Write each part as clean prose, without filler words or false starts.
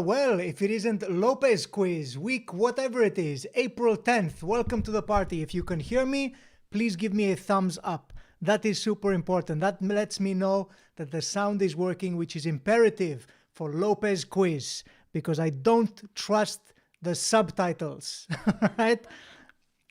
Well, if it isn't Lopez Quiz, week whatever it is, April 10th, welcome to the party. If you can hear me, please give me a thumbs up. That is super important. That lets me know that the sound is working, which is imperative for Lopez Quiz, because I don't trust the subtitles, right?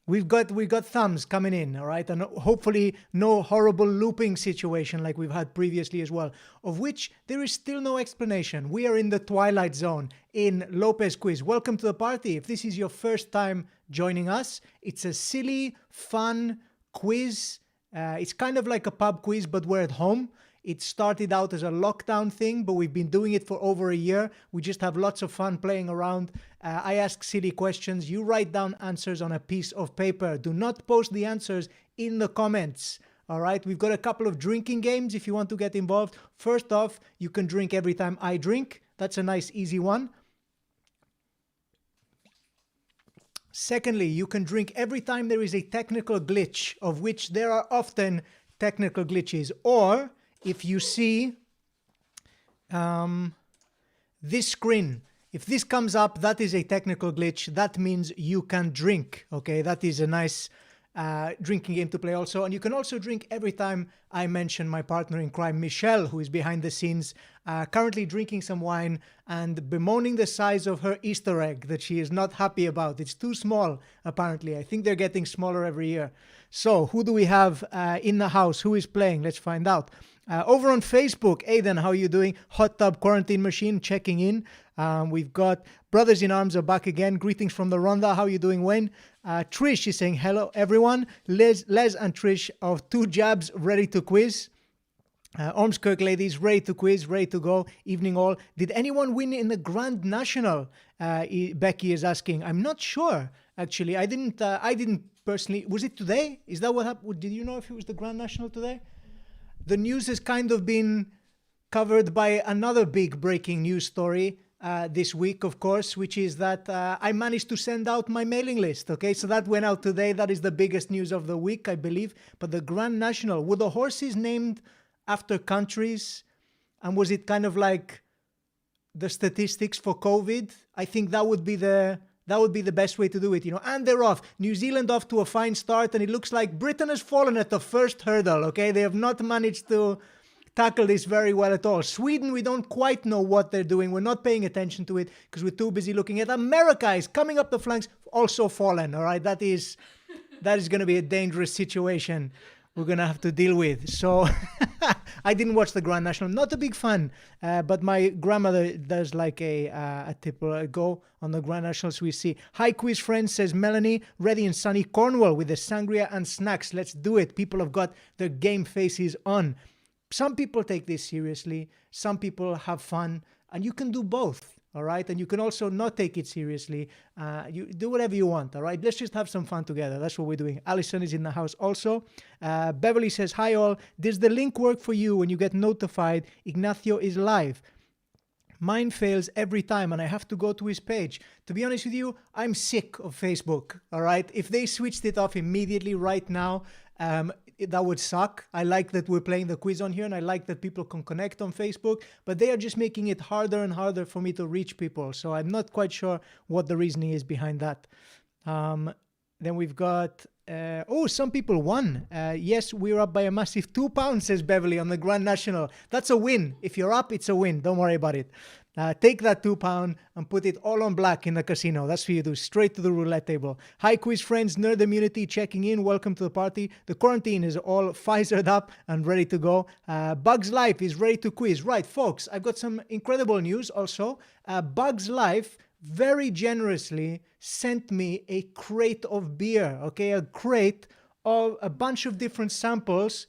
We've got thumbs coming in, all right? And hopefully no horrible looping situation like we've had previously as well, of which there is still no explanation. We are in the twilight zone in Lopez Quiz. Welcome to the party. If this is your first time joining us, it's a silly, fun quiz. It's kind of like a pub quiz, but we're at home. It started out as a lockdown thing, but we've been doing it for over a year. We just have lots of fun playing around. I ask silly questions. You write down answers on a piece of paper. Do not post the answers in the comments. All right, we've got a couple of drinking games if you want to get involved. First off, you can drink every time I drink. That's a nice, easy one. Secondly, you can drink every time there is a technical glitch, of which there are often technical glitches. Or if you see this screen, if this comes up, that is a technical glitch. That means you can drink. Okay, that is a nice drinking game to play also. And you can also drink every time I mention my partner in crime, Michelle, who is behind the scenes, currently drinking some wine and bemoaning the size of her Easter egg that she is not happy about. It's too small, apparently. I think they're getting smaller every year. So who do we have in the house? Who is playing? Let's find out. Over on Facebook, Aidan, how are you doing? Hot Tub Quarantine Machine checking in. We've got Brothers in Arms are back again. Greetings from the Ronda. How are you doing, Wayne? Trish is saying, hello, everyone. Les and Trish of Two Jabs ready to quiz. Ormskirk ladies, ready to quiz, ready to go. Evening all. Did anyone win in the Grand National? Becky is asking. I'm not sure, actually. I didn't personally. Was it today? Is that what happened? Did you know if it was the Grand National today? The news has kind of been covered by another big breaking news story this week, of course, which is that I managed to send out my mailing list. Okay, so that went out today. That is the biggest news of the week, I believe. But the Grand National, were the horses named after countries? And was it kind of like the statistics for COVID? I think that would be the best way to do it, you know. And they're off. New Zealand off to a fine start, and it looks like Britain has fallen at the first hurdle, okay? They have not managed to tackle this very well at all. Sweden, we don't quite know what they're doing. We're not paying attention to it because we're too busy looking at America is coming up the flanks, also fallen, all right? That is going to be a dangerous situation we're going to have to deal with. So I didn't watch the Grand National. Not a big fan, but my grandmother does like a typical go on the Grand Nationals we see. Hi, quiz friends, says Melanie. Ready in sunny Cornwall with the sangria and snacks. Let's do it. People have got their game faces on. Some people take this seriously. Some people have fun. And you can do both. All right. And you can also not take it seriously. You do whatever you want. All right. Let's just have some fun together. That's what we're doing. Alison is in the house also. Beverly says, hi all. Does the link work for you when you get notified Ignacio is live? Mine fails every time and I have to go to his page. To be honest with you, I'm sick of Facebook. All right. If they switched it off immediately right now, that would suck. I like that we're playing the quiz on here and I like that people can connect on Facebook, but they are just making it harder and harder for me to reach people. So I'm not quite sure what the reasoning is behind that. Then we've got, oh, some people won. Yes, we're up by a massive £2, says Beverly, on the Grand National. That's a win. If you're up, it's a win. Don't worry about it. Take that £2 and put it all on black in the casino. That's what you do. Straight to the roulette table. Hi, quiz friends. Nerd Immunity checking in. Welcome to the party. The quarantine is all Pfizered up and ready to go. Bugs Life is ready to quiz. Right, folks, I've got some incredible news also. Bugs Life very generously sent me a crate of beer, okay? A crate of a bunch of different samples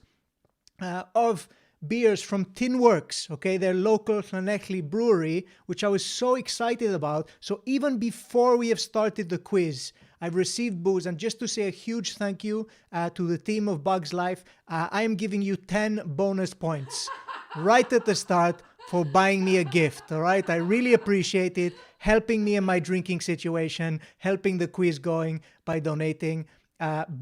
of beers from Tin Works, okay? Their local Llanelli brewery, which I was so excited about. So even before we have started the quiz, I've received booze, and just to say a huge thank you to the team of Bugs Life, I am giving you 10 bonus points right at the start for buying me a gift, all right? I really appreciate it, helping me in my drinking situation, helping the quiz going by donating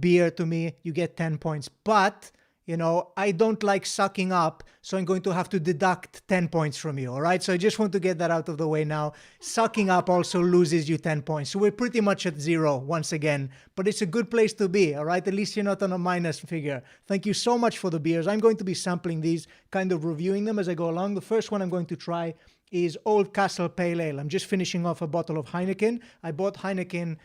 beer to me. You get 10 points. But, you know, I don't like sucking up, so I'm going to have to deduct 10 points from you, all right? So I just want to get that out of the way now. Sucking up also loses you 10 points. So we're pretty much at 0 once again, but it's a good place to be, all right? At least you're not on a minus figure. Thank you so much for the beers. I'm going to be sampling these, kind of reviewing them as I go along. The first one I'm going to try is Old Castle Pale Ale. I'm just finishing off a bottle of Heineken. I bought Heineken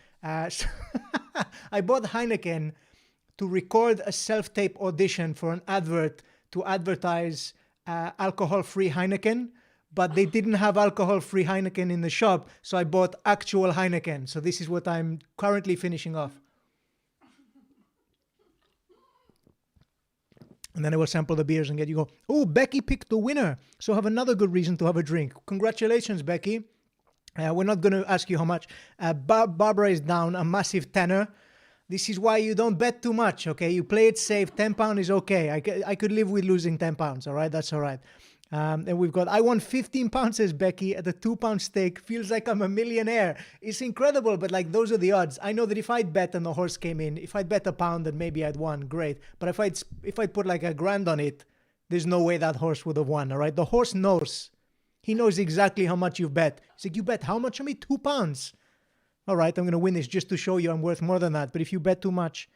to record a self-tape audition for an advert to advertise alcohol-free Heineken, but they didn't have alcohol-free Heineken in the shop, so I bought actual Heineken. So this is what I'm currently finishing off. And then I will sample the beers and get you go, oh, Becky picked the winner. So have another good reason to have a drink. Congratulations, Becky. We're not going to ask you how much. Barbara is down a massive tenner. This is why you don't bet too much, okay? You play it safe. £10 is okay. I could live with losing £10, all right? That's all right. And we've got, I won £15, says Becky, at a £2 stake. Feels like I'm a millionaire. It's incredible, but like those are the odds. I know that if I'd bet and the horse came in, if I'd bet £1, then maybe I'd won. Great. But if I'd put like £1,000 on it, there's no way that horse would have won, all right? The horse knows. He knows exactly how much you've bet. He's like, you bet how much on me? £2. All right, I'm going to win this just to show you I'm worth more than that. But if you bet too much...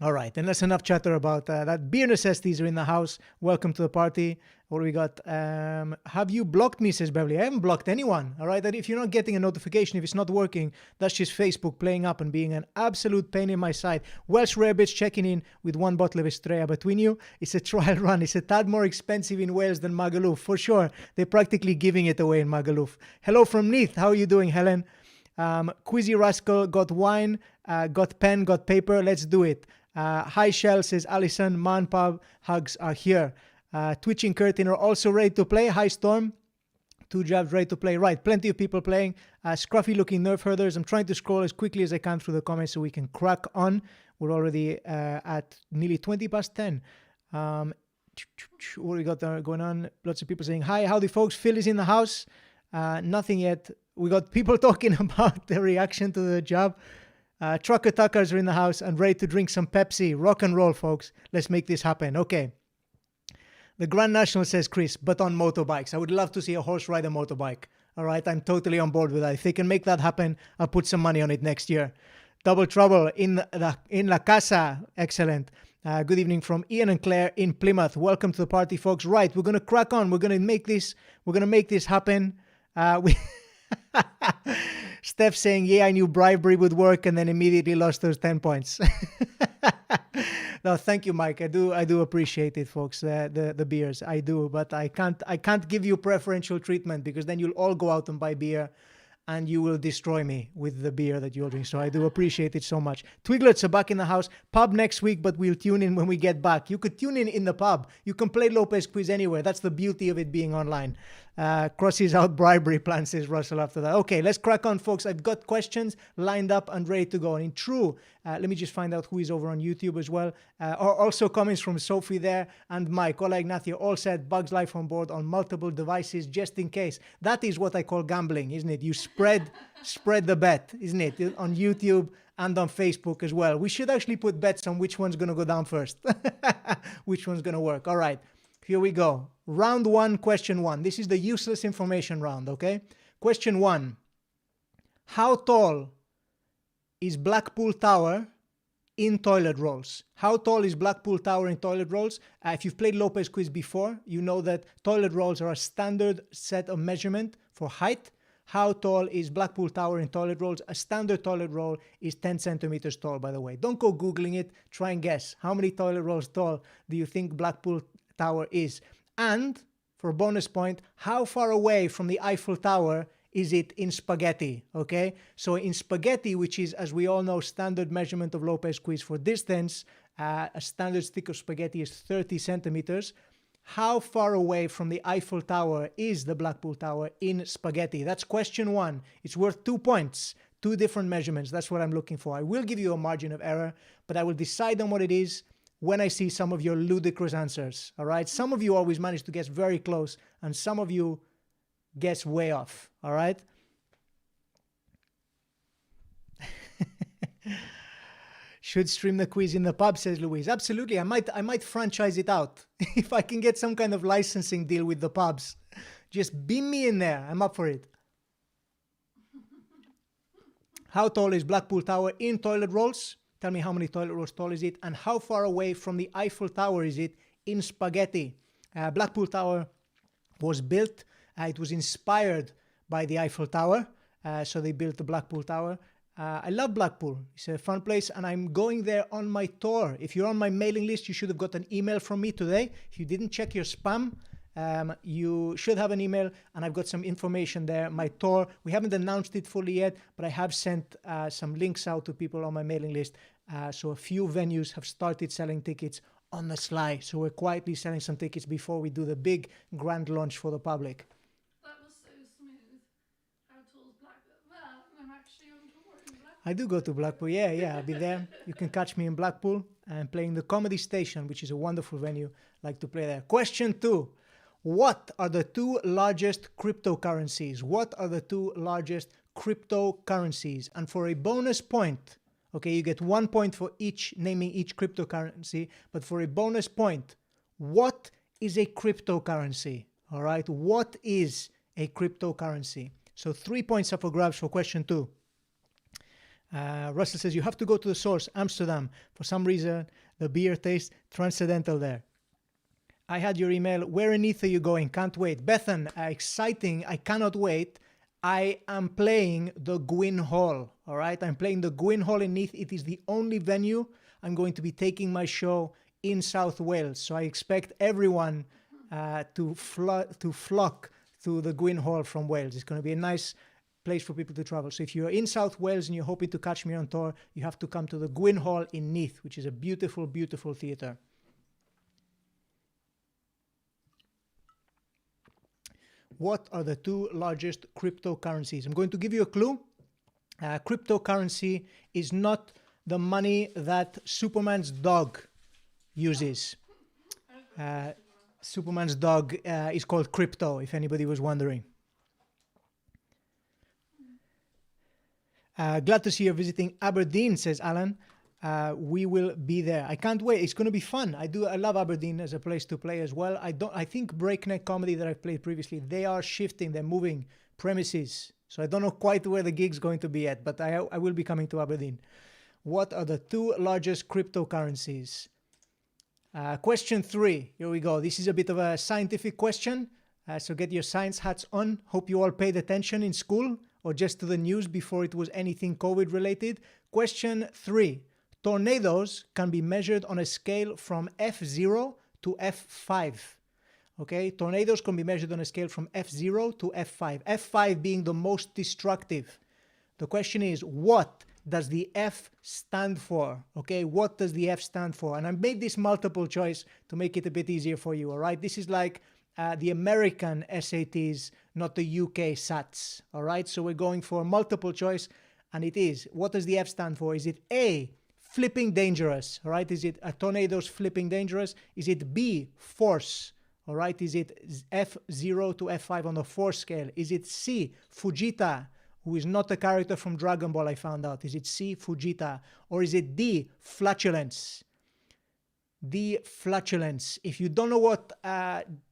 All right, and that's enough chatter about that. Beer necessities are in the house. Welcome to the party. What do we got? Have you blocked me, says Beverly. I haven't blocked anyone, all right? That if you're not getting a notification, if it's not working, that's just Facebook playing up and being an absolute pain in my side. Welsh Rarebits checking in with 1 bottle of Estrella between you. It's a trial run. It's a tad more expensive in Wales than Magaluf, for sure. They're practically giving it away in Magaluf. Hello from Neath. How are you doing, Helen? Quizzy Rascal, got wine, got pen, got paper. Let's do it. Hi Shell, says Alison. Man Pub hugs are here. Twitching Curtin are also ready to play. Hi Storm. 2 jabs ready to play. Right, plenty of people playing. Scruffy looking nerf herders. I'm trying to scroll as quickly as I can through the comments so we can crack on. We're already at nearly 20 past 10. What do we got there going on? Lots of people saying hi. Howdy folks. Phil is in the house. Nothing yet. We got people talking about their reaction to the job. Trucker Tuckers are in the house and ready to drink some Pepsi. Rock and roll, folks. Let's make this happen. Okay. The Grand National, says Chris, but on motorbikes. I would love to see a horse ride a motorbike. All right, I'm totally on board with that. If they can make that happen, I'll put some money on it next year. Double Trouble in La Casa. Excellent. Good evening from Ian and Claire in Plymouth. Welcome to the party, folks. Right, we're going to crack on. We're going to make this happen. Steph saying, yeah, I knew bribery would work, and then immediately lost those 10 points. No, thank you, Mike. I do appreciate it, folks. The beers, I do, but I can't give you preferential treatment because then you'll all go out and buy beer, and you will destroy me with the beer that you'll drink. So I do appreciate it so much. Twiglets are back in the house. Pub next week, but we'll tune in when we get back. You could tune in the pub. You can play Lopez Quiz anywhere. That's the beauty of it being online. Crosses out bribery plan, says Russell after that. Okay, let's crack on, folks. I've got questions lined up and ready to go. And in true, let me just find out who is over on YouTube as well. Or also comments from Sophie there and Mike. Ola Ignacio all said Bugs Life on board on multiple devices just in case. That is what I call gambling, isn't it? You spread the bet, isn't it? On YouTube and on Facebook as well. We should actually put bets on which one's going to go down first. Which one's going to work. All right. Here we go. Round 1, question 1. This is the useless information round, okay? Question 1. How tall is Blackpool Tower in toilet rolls? How tall is Blackpool Tower in toilet rolls? If you've played Lopez Quiz before, you know that toilet rolls are a standard set of measurement for height. How tall is Blackpool Tower in toilet rolls? A standard toilet roll is 10 centimeters tall, by the way. Don't go Googling it. Try and guess. How many toilet rolls tall do you think Blackpool Tower is? And for a bonus point, how far away from the Eiffel Tower is it in spaghetti? Okay, so in spaghetti, which is, as we all know, standard measurement of Lopez Quiz for distance, a standard stick of spaghetti is 30 centimeters. How far away from the Eiffel Tower is the Blackpool Tower in spaghetti? That's question 1. It's worth 2 points. 2 different measurements. That's what I'm looking for. I will give you a margin of error, but I will decide on what it is when I see some of your ludicrous answers. All right? Some of you always manage to guess very close, and some of you guess way off. All right? Should stream the quiz in the pub, says Louise. Absolutely. I might franchise it out. If I can get some kind of licensing deal with the pubs. Just beam me in there. I'm up for it. How tall is Blackpool Tower in toilet rolls? Tell me how many toilet rolls tall is it, and how far away from the Eiffel Tower is it in spaghetti? Blackpool Tower was built, it was inspired by the Eiffel Tower, so they built the Blackpool Tower. I love Blackpool. It's a fun place, and I'm going there on my tour. If you're on my mailing list, you should have got an email from me today. If you didn't check your spam, you should have an email, and I've got some information there. My tour, we haven't announced it fully yet, but I have sent some links out to people on my mailing list. So a few venues have started selling tickets on the sly. So we're quietly selling some tickets before we do the big grand launch for the public. That was so smooth. How tall is Blackpool? Well, I'm actually on tour in Blackpool. I do go to Blackpool. Yeah, I'll be there. You can catch me in Blackpool and playing the Comedy Station, which is a wonderful venue. Like to play there. Question 2. What are the 2 largest cryptocurrencies? What are the 2 largest cryptocurrencies? And for a bonus point, okay, you get 1 point for naming each cryptocurrency, but for a bonus point, what is a cryptocurrency? All right, what is a cryptocurrency? So 3 points up for grabs for question 2. Russell says, you have to go to the source, Amsterdam. For some reason, the beer tastes transcendental there. I had your email. Where in Neath are you going? Can't wait. Bethan, exciting. I cannot wait. I am playing the Gwyn Hall. All right. I'm playing the Gwyn Hall in Neath. It is the only venue I'm going to be taking my show in South Wales. So I expect everyone to flock to the Gwyn Hall from Wales. It's going to be a nice place for people to travel. So if you're in South Wales and you're hoping to catch me on tour, you have to come to the Gwyn Hall in Neath, which is a beautiful, beautiful theatre. What are the 2 largest cryptocurrencies? I'm going to give you a clue. Cryptocurrency is not the money that Superman's dog uses. Superman's dog is called Crypto, if anybody was wondering. Glad to see you're visiting Aberdeen, says Alan. We will be there. I can't wait. It's going to be fun. I love Aberdeen as a place to play as well. I think Breakneck Comedy that I've played previously, they are shifting, they're moving premises. So I don't know quite where the gig's going to be yet, but I will be coming to Aberdeen. What are the 2 largest cryptocurrencies? Question 3. Here we go. This is a bit of a scientific question. So get your science hats on. Hope you all paid attention in school or just to the news before it was anything COVID related. Question 3. Tornadoes can be measured on a scale from F0 to F5. Okay, tornadoes can be measured on a scale from F0 to F5. F5 being the most destructive. The question is, what does the F stand for? Okay, what does the F stand for? And I made this multiple choice to make it a bit easier for you, all right? This is like the American SATs, not the UK SATs, all right? So we're going for multiple choice, and it is, what does the F stand for? Is it A, flipping dangerous, all right? Is it a tornado's flipping dangerous? Is it B, force, all right? Is it F0 to F5 on the force scale? Is it C, Fujita, who is not a character from Dragon Ball, I found out? Is it C, Fujita? Or is it D, flatulence? D, flatulence. If you don't know what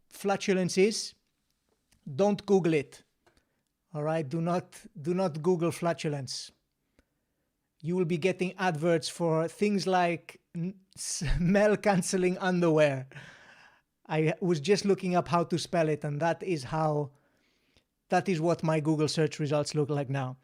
flatulence is, don't Google it, all right? Do not Google flatulence. you will be getting adverts for things like smell cancelling underwear. I was just looking up how to spell it, and that is what my Google search results look like now.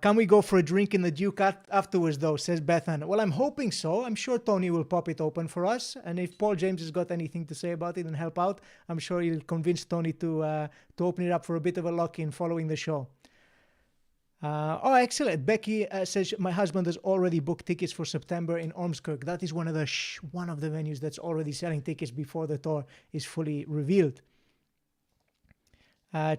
Can we go for a drink in the Duke afterwards, though, says Bethan. Well, I'm hoping so. I'm sure Tony will pop it open for us. And if Paul James has got anything to say about it and help out, I'm sure he'll convince Tony to open it up for a bit of a lock-in following the show. Oh, excellent. Becky says, my husband has already booked tickets for September in Ormskirk. That is one of the venues that's already selling tickets before the tour is fully revealed.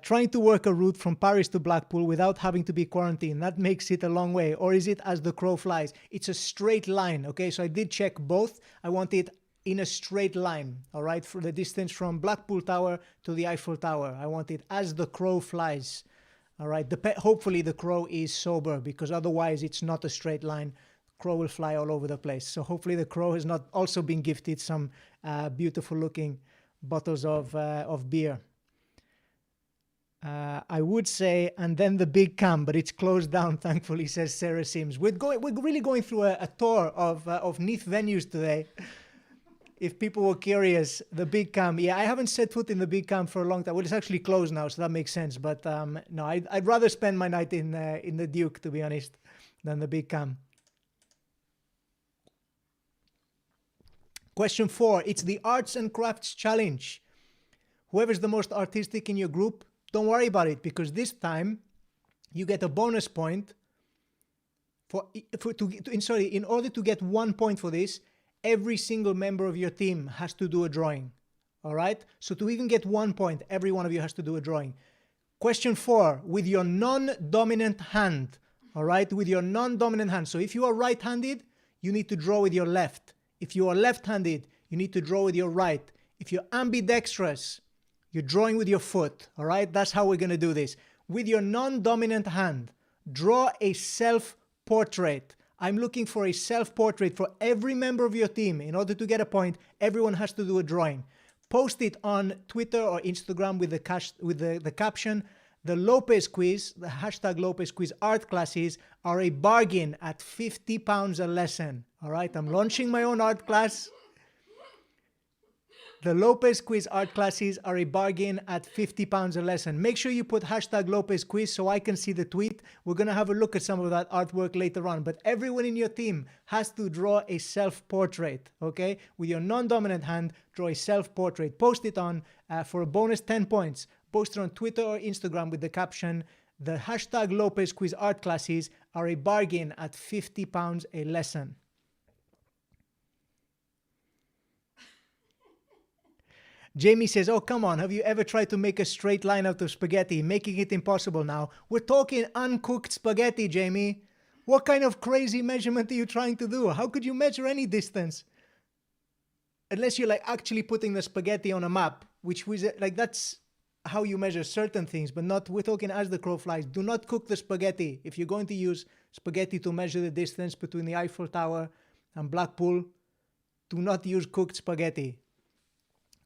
Trying to work a route from Paris to Blackpool without having to be quarantined. That makes it a long way. Or is it as the crow flies? It's a straight line. Okay, so I did check both. I want it in a straight line. All right, for the distance from Blackpool Tower to the Eiffel Tower. I want it as the crow flies. All right, hopefully the crow is sober, because otherwise it's not a straight line. Crow will fly all over the place. So hopefully the crow has not also been gifted some beautiful looking bottles of beer. I would say, and then the big cam, but it's closed down, thankfully, says Sarah Sims. We're really going through a tour of Neath venues today. If people were curious, the big cam, yeah, I haven't set foot in the big cam for a long time. Well, it's actually closed now, so that makes sense. But no, I'd rather spend my night in the Duke, to be honest, than the big cam. Question 4, it's the Arts and Crafts Challenge. Whoever's the most artistic in your group, don't worry about it, because this time you get a bonus point in order to get 1 point for this. Every single member of your team has to do a drawing. All right? So to even get 1 point, every one of you has to do a drawing. Question 4, with your non-dominant hand. All right? With your non-dominant hand. So if you are right-handed, you need to draw with your left. If you are left-handed, you need to draw with your right. If you're ambidextrous, you're drawing with your foot. All right? That's how we're going to do this. With your non-dominant hand, draw a self-portrait. I'm looking for a self-portrait for every member of your team. In order to get a point, everyone has to do a drawing. Post it on Twitter or Instagram with the caption, the Lopez Quiz, the hashtag Lopez Quiz art classes are a bargain at £50 a lesson. All right, I'm launching my own art class. The Lopez Quiz art classes are a bargain at £50 a lesson. Make sure you put hashtag Lopez Quiz so I can see the tweet. We're going to have a look at some of that artwork later on. But everyone in your team has to draw a self-portrait, okay? With your non-dominant hand, draw a self-portrait. Post it on for a bonus 10 points. Post it on Twitter or Instagram with the caption, the hashtag Lopez Quiz art classes are a bargain at £50 a lesson. Jamie says, oh, come on, have you ever tried to make a straight line out of spaghetti, making it impossible now? We're talking uncooked spaghetti, Jamie. What kind of crazy measurement are you trying to do? How could you measure any distance? Unless you're like actually putting the spaghetti on a map, which was like, that's how you measure certain things, but not, we're talking as the crow flies. Do not cook the spaghetti. If you're going to use spaghetti to measure the distance between the Eiffel Tower and Blackpool, do not use cooked spaghetti.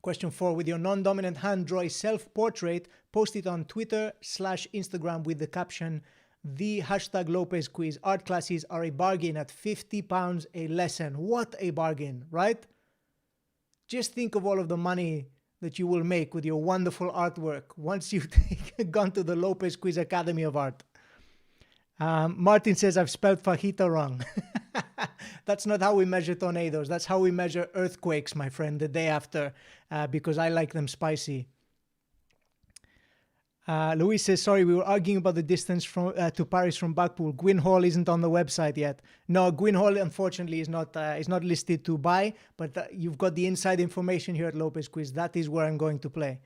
Question 4, with your non-dominant hand, draw a self-portrait, post it on Twitter/Instagram with the caption, the hashtag Lopez Quiz art classes are a bargain at £50 a lesson. What a bargain, right? Just think of all of the money that you will make with your wonderful artwork once you've gone to the Lopez Quiz Academy of Art. Martin says, I've spelled fajita wrong. That's not how we measure tornadoes. That's how we measure earthquakes, my friend, the day after, because I like them spicy. Louis says, sorry, we were arguing about the distance from to Paris from Blackpool. Gwyn Hall isn't on the website yet. No, Gwyn Hall, unfortunately, is not listed to buy, but you've got the inside information here at Lopez Quiz. That is where I'm going to play.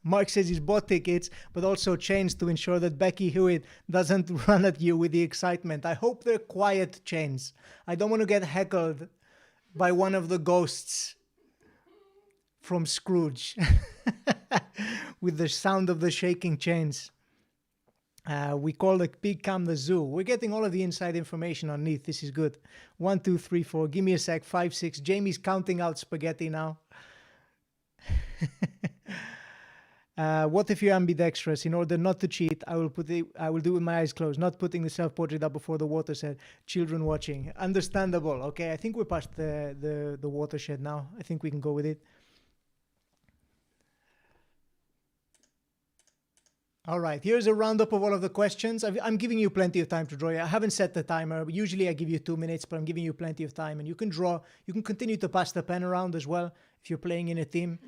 Mark says he's bought tickets, but also chains to ensure that Becky Hewitt doesn't run at you with the excitement. I hope they're quiet chains. I don't want to get heckled by one of the ghosts from Scrooge with the sound of the shaking chains. We call the big cam the zoo. We're getting all of the inside information underneath. This is good. 1, 2, 3, 4. Give me a sec. 5, 6. Jamie's counting out spaghetti now. What if you're ambidextrous? In order not to cheat, I will do it with my eyes closed, not putting the self-portrait up before the watershed. Children watching. Understandable. Okay, I think we're past the watershed now. I think we can go with it. All right, here's a roundup of all of the questions. I'm giving you plenty of time to draw. I haven't set the timer. Usually I give you 2 minutes, but I'm giving you plenty of time. And you can draw. You can continue to pass the pen around as well if you're playing in a team.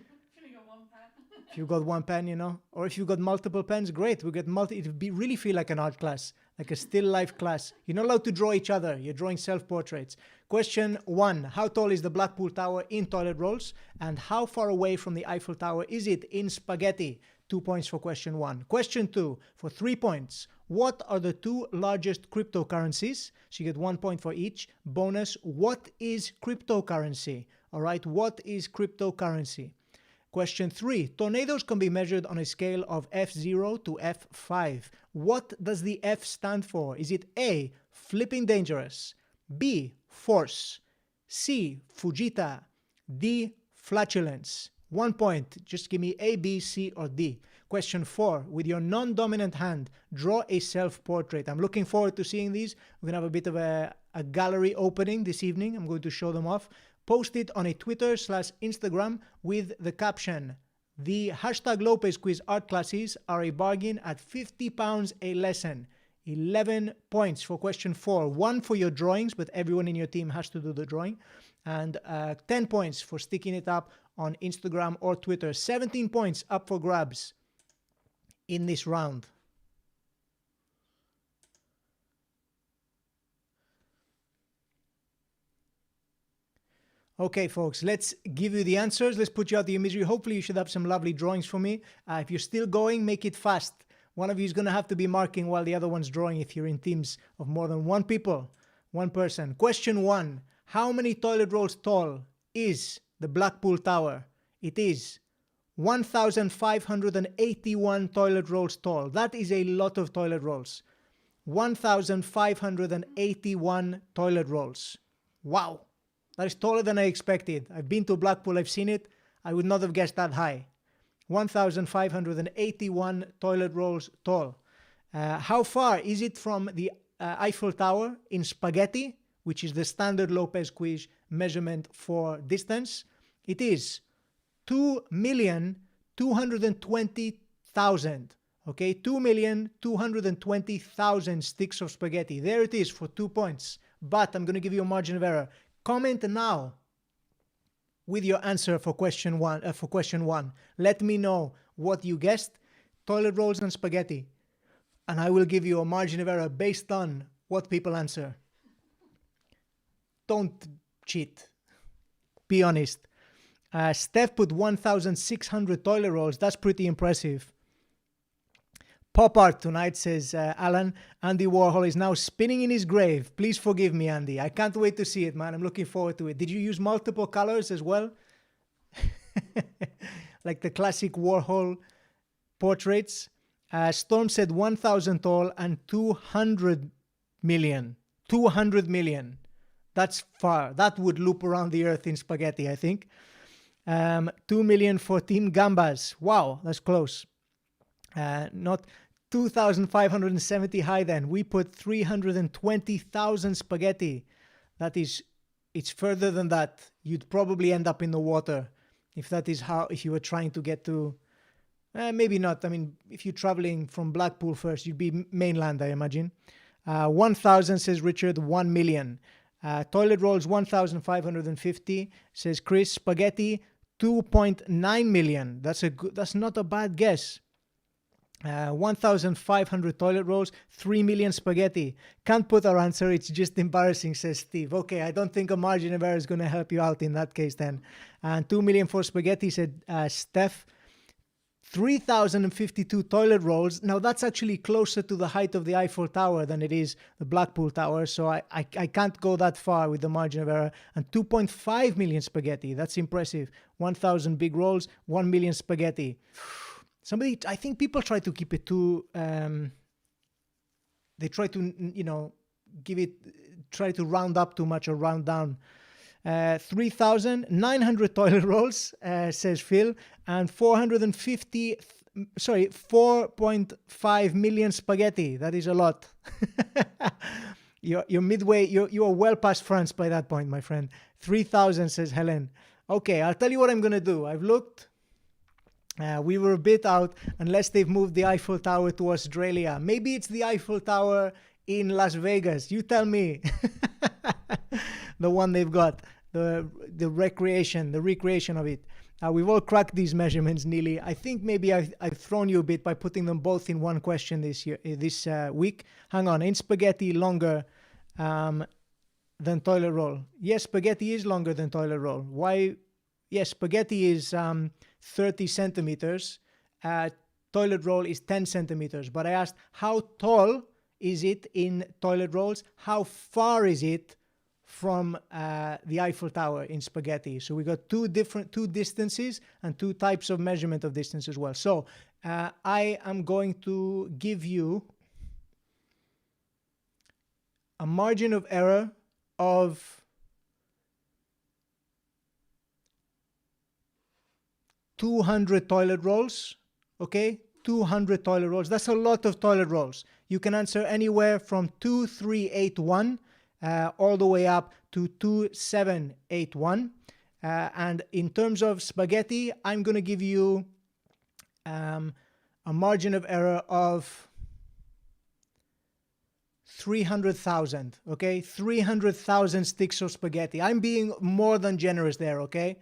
If you've got one pen, you know, or if you've got multiple pens, great. We get it'd really feel like an art class, like a still life class. You're not allowed to draw each other. You're drawing self-portraits. Question 1. How tall is the Blackpool Tower in toilet rolls? And how far away from the Eiffel Tower is it in spaghetti? 2 points for question 1. Question 2, for 3 points. What are the 2 largest cryptocurrencies? So you get 1 point for each. Bonus, what is cryptocurrency? All right, what is cryptocurrency? Question 3, tornadoes can be measured on a scale of F0 to F5. What does the F stand for? Is it A, flipping dangerous, B, force, C, Fujita, D, flatulence? 1 point. Just give me A, B, C, or D. Question 4. With your non-dominant hand, draw a self-portrait. I'm looking forward to seeing these. We're going to have a bit of a gallery opening this evening. I'm going to show them off. Post it on a Twitter/Instagram with the caption, the hashtag Lopez Quiz art classes are a bargain at £50 a lesson. 11 points for question 4. 1 for your drawings, but everyone in your team has to do the drawing. And 10 points for sticking it up on Instagram or Twitter. 17 points up for grabs in this round. Okay, folks, let's give you the answers. Let's put you out of your misery. Hopefully you should have some lovely drawings for me. If you're still going, make it fast. One of you is going to have to be marking while the other one's drawing if you're in teams of more than one person. Question 1. How many toilet rolls tall is the Blackpool Tower? It is 1,581 toilet rolls tall. That is a lot of toilet rolls. 1,581 toilet rolls. Wow. That is taller than I expected. I've been to Blackpool, I've seen it. I would not have guessed that high. 1,581 toilet rolls tall. How far is it from the Eiffel Tower in spaghetti, which is the standard Lopez Quiz measurement for distance? It is 2,220,000. Okay, 2,220,000 sticks of spaghetti. There it is for 2 points. But I'm going to give you a margin of error. Comment now with your answer for question 1. Let me know what you guessed, toilet rolls and spaghetti. And I will give you a margin of error based on what people answer. Don't cheat. Be honest. Steph put 1,600 toilet rolls. That's pretty impressive. Pop art tonight, says Alan. Andy Warhol is now spinning in his grave. Please forgive me, Andy. I can't wait to see it, man. I'm looking forward to it. Did you use multiple colors as well? Like the classic Warhol portraits? Storm said 1,000 tall and 200 million. 200 million. That's far. That would loop around the earth in spaghetti, I think. 2 million for Team Gambas. Wow, that's close. Not 2,570 high then. We put 320,000 spaghetti. That is, it's further than that. You'd probably end up in the water if that is how, if you were trying to get to, maybe not. I mean, if you're traveling from Blackpool first, you'd be mainland, I imagine. 1,000, says Richard, 1 million. Toilet rolls, 1,550, says Chris. Spaghetti, 2.9 million. That's not a bad guess. 1,500 toilet rolls, 3 million spaghetti. Can't put our answer, it's just embarrassing, says Steve. Okay, I don't think a margin of error is going to help you out in that case then. And 2 million for spaghetti, said Steph. 3,052 toilet rolls. Now that's actually closer to the height of the Eiffel Tower than it is the Blackpool Tower, so I can't go that far with the margin of error. And 2.5 million spaghetti, that's impressive. 1,000 big rolls, 1 million spaghetti. I think people try to keep it too, they try to, try to round up too much or round down. 3,900 toilet rolls, says Phil, and 450 sorry, 4.5 million spaghetti. That is a lot. You're midway, you are well past France by that point, my friend. 3,000, says Helen. Okay, I'll tell you what I'm going to do. I've looked. We were a bit out, unless they've moved the Eiffel Tower to Australia. Maybe it's the Eiffel Tower in Las Vegas. You tell me. The one they've got, the recreation of it. We've all cracked these measurements nearly. I think maybe I've thrown you a bit by putting them both in one question this week. Hang on, ain't spaghetti longer than toilet roll? Yes, spaghetti is longer than toilet roll. Why? Yes, spaghetti is 30 centimeters. Toilet roll is 10 centimeters. But I asked, how tall is it in toilet rolls? How far is it from the Eiffel Tower in spaghetti? So we got two distances and two types of measurement of distance as well. So I am going to give you a margin of error of 200 toilet rolls. Okay, 200 toilet rolls. That's a lot of toilet rolls. You can answer anywhere from 2381 all the way up to 2781. And in terms of spaghetti, I'm going to give you a margin of error of 300,000. Okay, 300,000 sticks of spaghetti. I'm being more than generous there. Okay,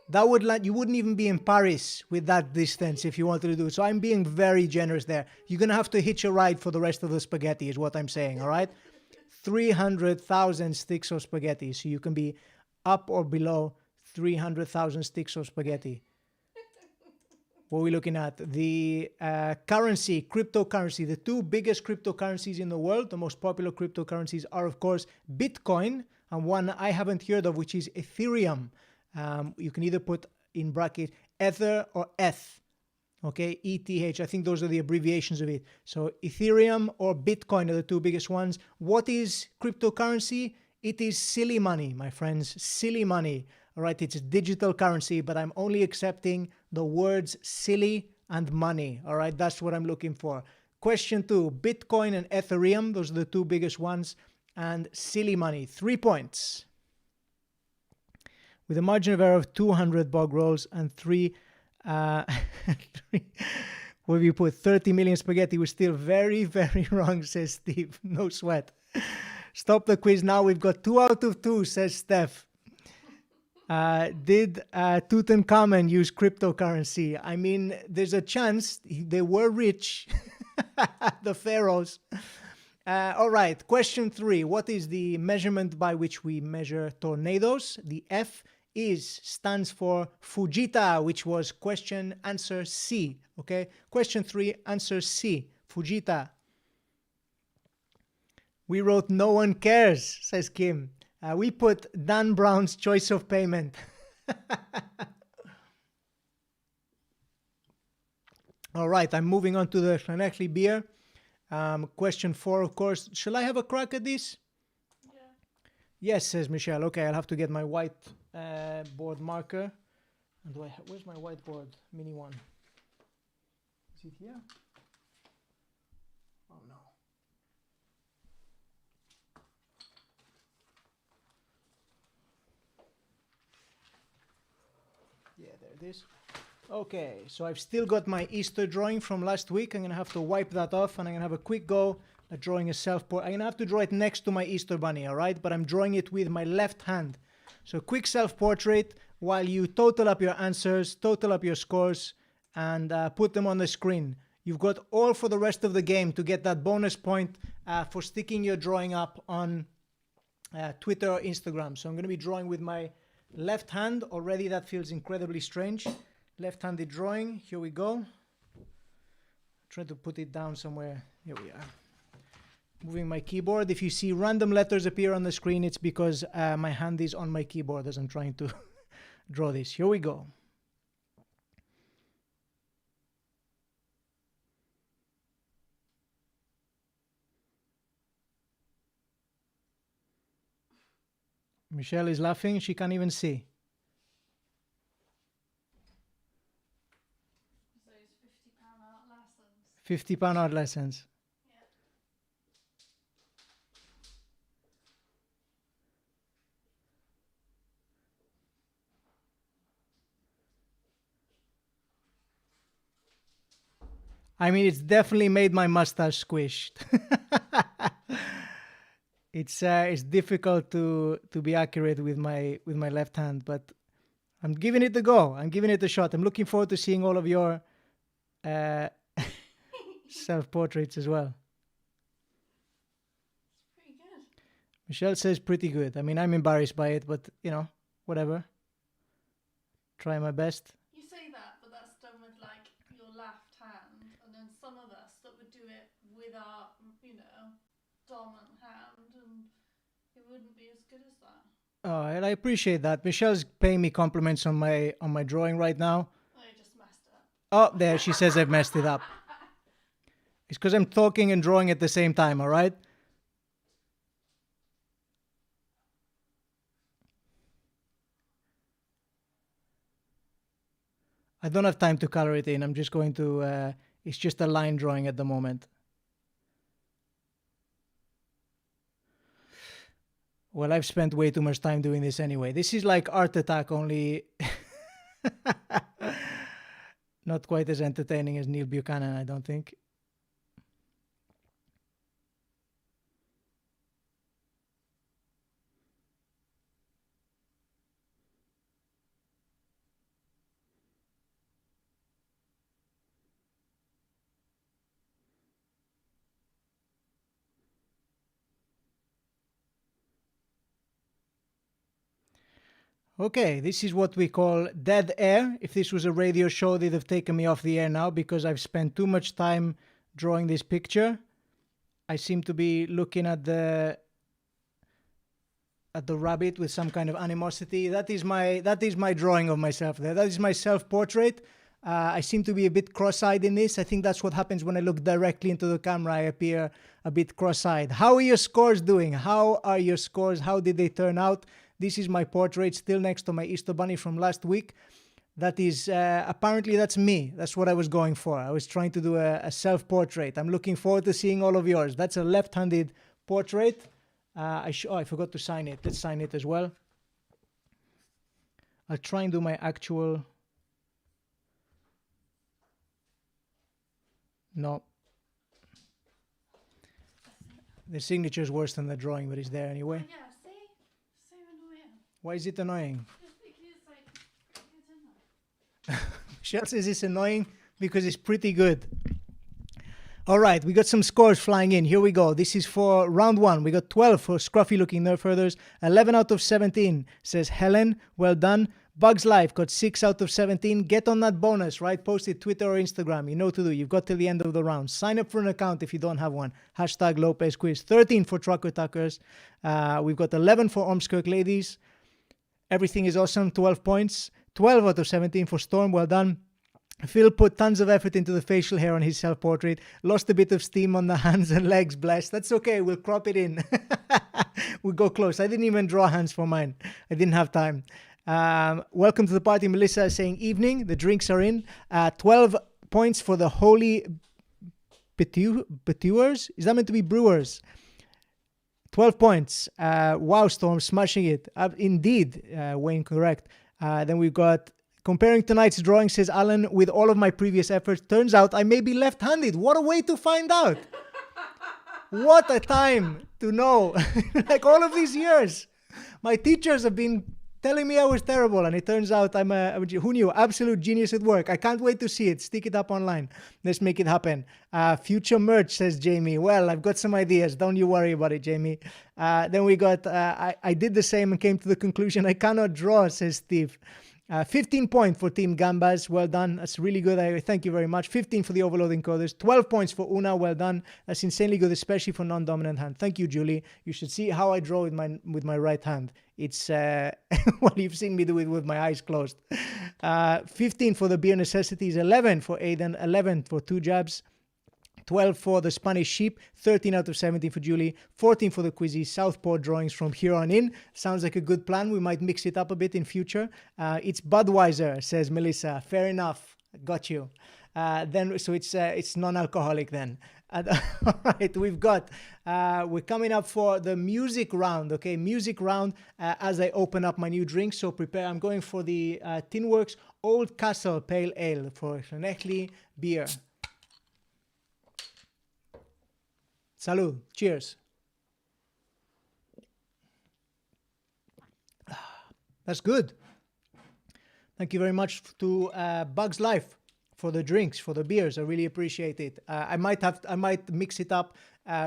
that would you wouldn't even be in Paris with that distance if you wanted to do it. So I'm being very generous there. You're going to have to hitch a ride for the rest of the spaghetti is what I'm saying. All right. 300,000 sticks of spaghetti. So you can be up or below 300,000 sticks of spaghetti. What are we looking at? The currency, cryptocurrency. The two biggest cryptocurrencies in the world, the most popular cryptocurrencies are, of course, Bitcoin and one I haven't heard of, which is Ethereum. You can either put in bracket Ether or ETH. Okay, ETH. I think those are the abbreviations of it. So Ethereum or Bitcoin are the two biggest ones. What is cryptocurrency? It is silly money, my friends. Silly money. All right, it's a digital currency, but I'm only accepting the words silly and money. All right, that's what I'm looking for. Question 2, Bitcoin and Ethereum. Those are the two biggest ones. And silly money, 3 points. With a margin of error of 200 bog rolls and what have you put? 30 million spaghetti was still very, very wrong, says Steve. No sweat. Stop the quiz now. We've got 2 out of 2, says Steph. Did Tutankhamun use cryptocurrency? I mean, there's a chance they were rich, the pharaohs. All right, question 3. What is the measurement by which we measure tornadoes? The F stands for Fujita, which was question answer C. Okay, question 3, answer C, Fujita. We wrote no one cares, says Kim. We put Dan Brown's choice of payment. All right, I'm moving on to the Llanelli beer. Question 4, of course. Shall I have a crack at this? Yeah. Yes, says Michelle. Okay, I'll have to get my white board marker. And where's my whiteboard mini one? Is it here? Oh no. Yeah, there it is. Okay, so I've still got my Easter drawing from last week. I'm going to have to wipe that off and I'm going to have a quick go at drawing a self-portrait. I'm going to have to draw it next to my Easter bunny, all right? But I'm drawing it with my left hand. So quick self-portrait while you total up your answers, total up your scores, and put them on the screen. You've got all for the rest of the game to get that bonus point for sticking your drawing up on Twitter or Instagram. So I'm going to be drawing with my left hand. Already that feels incredibly strange. Left-handed drawing. Here we go. Try to put it down somewhere. Here we are. Moving my keyboard. If you see random letters appear on the screen, it's because my hand is on my keyboard as I'm trying to draw this. Here we go. Michelle is laughing. She can't even see. So it's £50 £50 art lessons. Yeah. I mean, it's definitely made my mustache squished. It's difficult to be accurate with my left hand, but I'm giving it a go. I'm giving it a shot. I'm looking forward to seeing all of your uh, self-portraits as well. Pretty good. Michelle says pretty good. I mean, I'm embarrassed by it, but you know, whatever. Try my best. You say that, but that's done with like your left hand, and then some of us that would do it with our, dominant hand, and it wouldn't be as good as that. Oh, and I appreciate that. Michelle's paying me compliments on my drawing right now. Oh, you just messed it up. Oh, there she says I've messed it up. It's because I'm talking and drawing at the same time, all right? I don't have time to color it in. I'm just going to, it's just a line drawing at the moment. Well, I've spent way too much time doing this anyway. This is like Art Attack, only not quite as entertaining as Neil Buchanan, I don't think. Okay, this is what we call dead air. If this was a radio show, they'd have taken me off the air now because I've spent too much time drawing this picture. I seem to be looking at the rabbit with some kind of animosity. That is my drawing of myself there. That is my self-portrait. I seem to be a bit cross-eyed in this. I think that's what happens when I look directly into the camera. I appear a bit cross-eyed. How are your scores doing? How are your scores? How did they turn out? This is my portrait still next to my Easter bunny from last week. That is, apparently that's me. That's what I was going for. I was trying to do a self-portrait. I'm looking forward to seeing all of yours. That's a left-handed portrait. I forgot to sign it. Let's sign it as well. I'll try and do my actual... No. The signature is worse than the drawing, but it's there anyway. Yeah, see? So annoying. Why is it annoying? Just because, like, it's in there. Michelle says it's annoying because it's pretty good. All right, we got some scores flying in. Here we go. This is for round one. We got 12 for scruffy looking nerf herders. 11 out of 17 says Helen. Well done. Bugs Life got 6 out of 17. Get on that bonus, right? Post it Twitter or Instagram. You know what to do. You've got till the end of the round. Sign up for an account if you don't have one. Hashtag Lopez Quiz. 13 for Trucker Tuckers. We've got 11 for Ormskirk Ladies. Everything is awesome. 12 points. 12 out of 17 for Storm. Well done. Phil put tons of effort into the facial hair on his self-portrait. Lost a bit of steam on the hands and legs, bless. That's okay. We'll crop it in. We'll go close. I didn't even draw hands for mine. I didn't have time. Welcome to the party. Melissa is saying evening. The drinks are in. 12 points for the Holy Betuers. Is that meant to be Brewers? 12 points. Wow, Storm, smashing it. Indeed, Wayne, correct. Then we've got comparing tonight's drawing, says Alan, with all of my previous efforts. Turns out I may be left-handed. What a way to find out. What a time to know. Like all of these years. My teachers have been telling me I was terrible, and it turns out I'm who knew? Absolute genius at work. I can't wait to see it. Stick it up online. Let's make it happen. Future merch, says Jamie. Well, I've got some ideas. Don't you worry about it, Jamie. Then we got, I did the same and came to the conclusion I cannot draw, says Steve. 15 points for Team Gambas. Well done. That's really good. I thank you very much. 15 for the Overloading Coders. 12 points for Una. Well done. That's insanely good, especially for non-dominant hand. Thank you, Julie. You should see how I draw with my right hand. It's well, you've seen me do it with my eyes closed. 15 for the Beer Necessities. 11 for Aiden. 11 for Two Jabs. 12 for the Spanish Sheep, 13 out of 17 for Julie, 14 for the Quizzy, Southpaw drawings from here on in. Sounds like a good plan. We might mix it up a bit in future. It's Budweiser, says Melissa. Fair enough. Got you. Then so it's non-alcoholic then. And, all right, we're coming up for the music round. Okay, music round. As I open up my new drink, so prepare. I'm going for the Tinworks Old Castle Pale Ale for Llanelli beer. Salud. Cheers. That's good. Thank you very much to Bugs Life for the drinks, for the beers. I really appreciate it. I might mix it up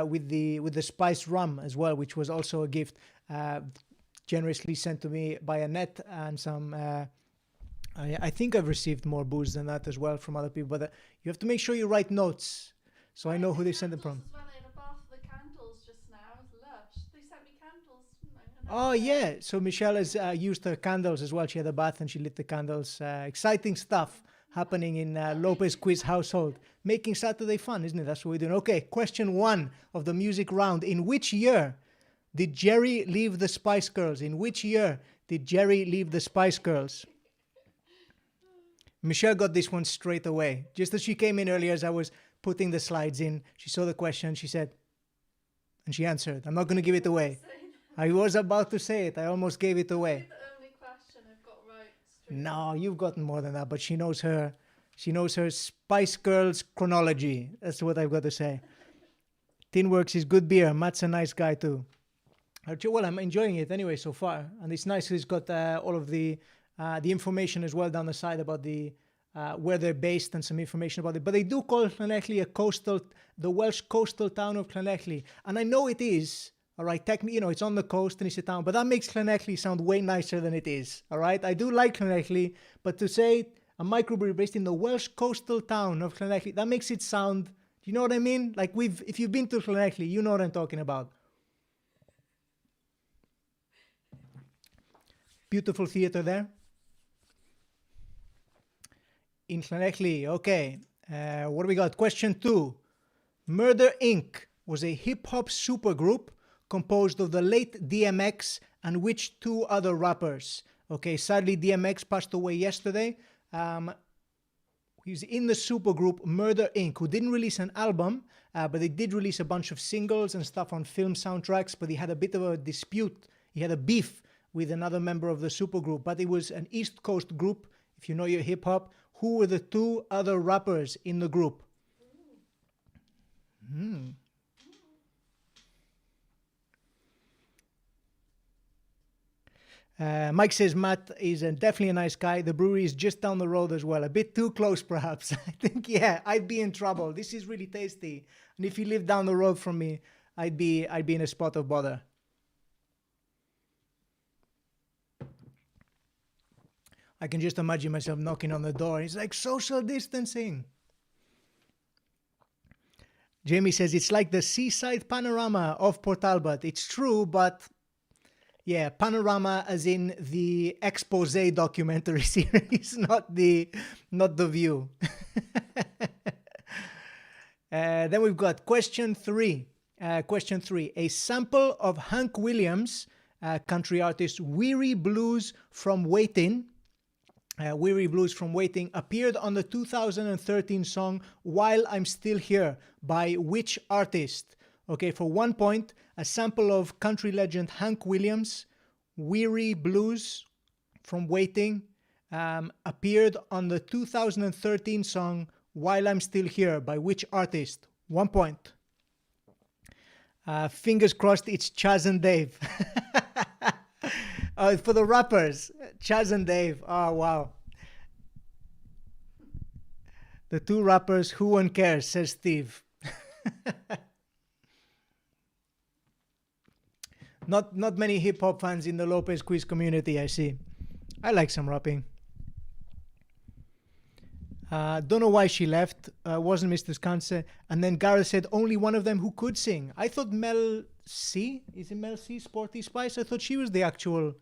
with the spiced rum as well, which was also a gift generously sent to me by Annette, and some. I think I've received more booze than that as well from other people. But you have to make sure you write notes so I know who they sent them from. Oh, yeah. So Michelle has used her candles as well. She had a bath and she lit the candles. Exciting stuff happening in Lopez Quiz household. Making Saturday fun, isn't it? That's what we're doing. Okay, question 1 of the music round. In which year did Jerry leave the Spice Girls? In which year did Jerry leave the Spice Girls? Michelle got this one straight away. Just as she came in earlier, as I was putting the slides in, she saw the question, she said, and she answered. I'm not going to give it away. I was about to say it. I almost gave it away. The only question I've got right. No, you've gotten more than that, but she knows her Spice Girls chronology. That's what I've got to say. Tinworks is good beer. Matt's a nice guy too. Well, I'm enjoying it anyway so far, and it's nice. It's got all of the information as well down the side about the where they're based and some information about it. But they do call Llanelli the Welsh coastal town of Llanelli, and I know it is. All right, technically, it's on the coast and it's a town, but that makes Llanelli sound way nicer than it is. All right, I do like Llanelli, but to say a microbrewery based in the Welsh coastal town of Llanelli, that makes it sound. Do you know what I mean? Like if you've been to Llanelli, you know what I'm talking about. Beautiful theater there in Llanelli. Okay, what do we got? Question 2. Murder Inc. was a hip-hop supergroup composed of the late DMX and which 2 other rappers? Okay, sadly DMX passed away yesterday. He's in the supergroup Murder Inc., who didn't release an album, but they did release a bunch of singles and stuff on film soundtracks, but he had a bit of a dispute. He had a beef with another member of the supergroup, but it was an East Coast group, if you know your hip-hop. Who were the 2 other rappers in the group? Mike says Matt is definitely a nice guy. The brewery is just down the road as well. A bit too close, perhaps. I think, yeah, I'd be in trouble. This is really tasty. And if you lived down the road from me, I'd be in a spot of bother. I can just imagine myself knocking on the door. It's like social distancing. Jamie says it's like the seaside panorama of Port Talbot. It's true, but yeah, panorama as in the expose documentary series, not the view. Then we've got question 3. Question 3. A sample of Hank Williams, country artist Weary Blues from Waiting. Weary Blues from Waiting appeared on the 2013 song While I'm Still Here by which artist? Okay, for 1 point, a sample of country legend Hank Williams, Weary Blues from Waiting, appeared on the 2013 song While I'm Still Here by which artist? 1 point. Fingers crossed it's Chaz and Dave. For the rappers, Chaz and Dave. Oh, wow. The 2 rappers, who one cares, says Steve. Not many hip-hop fans in the Lopez Quiz community, I see. I like some rapping. Don't know why she left. Wasn't Mr. Scanse. And then Gareth said only one of them who could sing. I thought Mel C. Is it Mel C? Sporty Spice? I thought she was the actual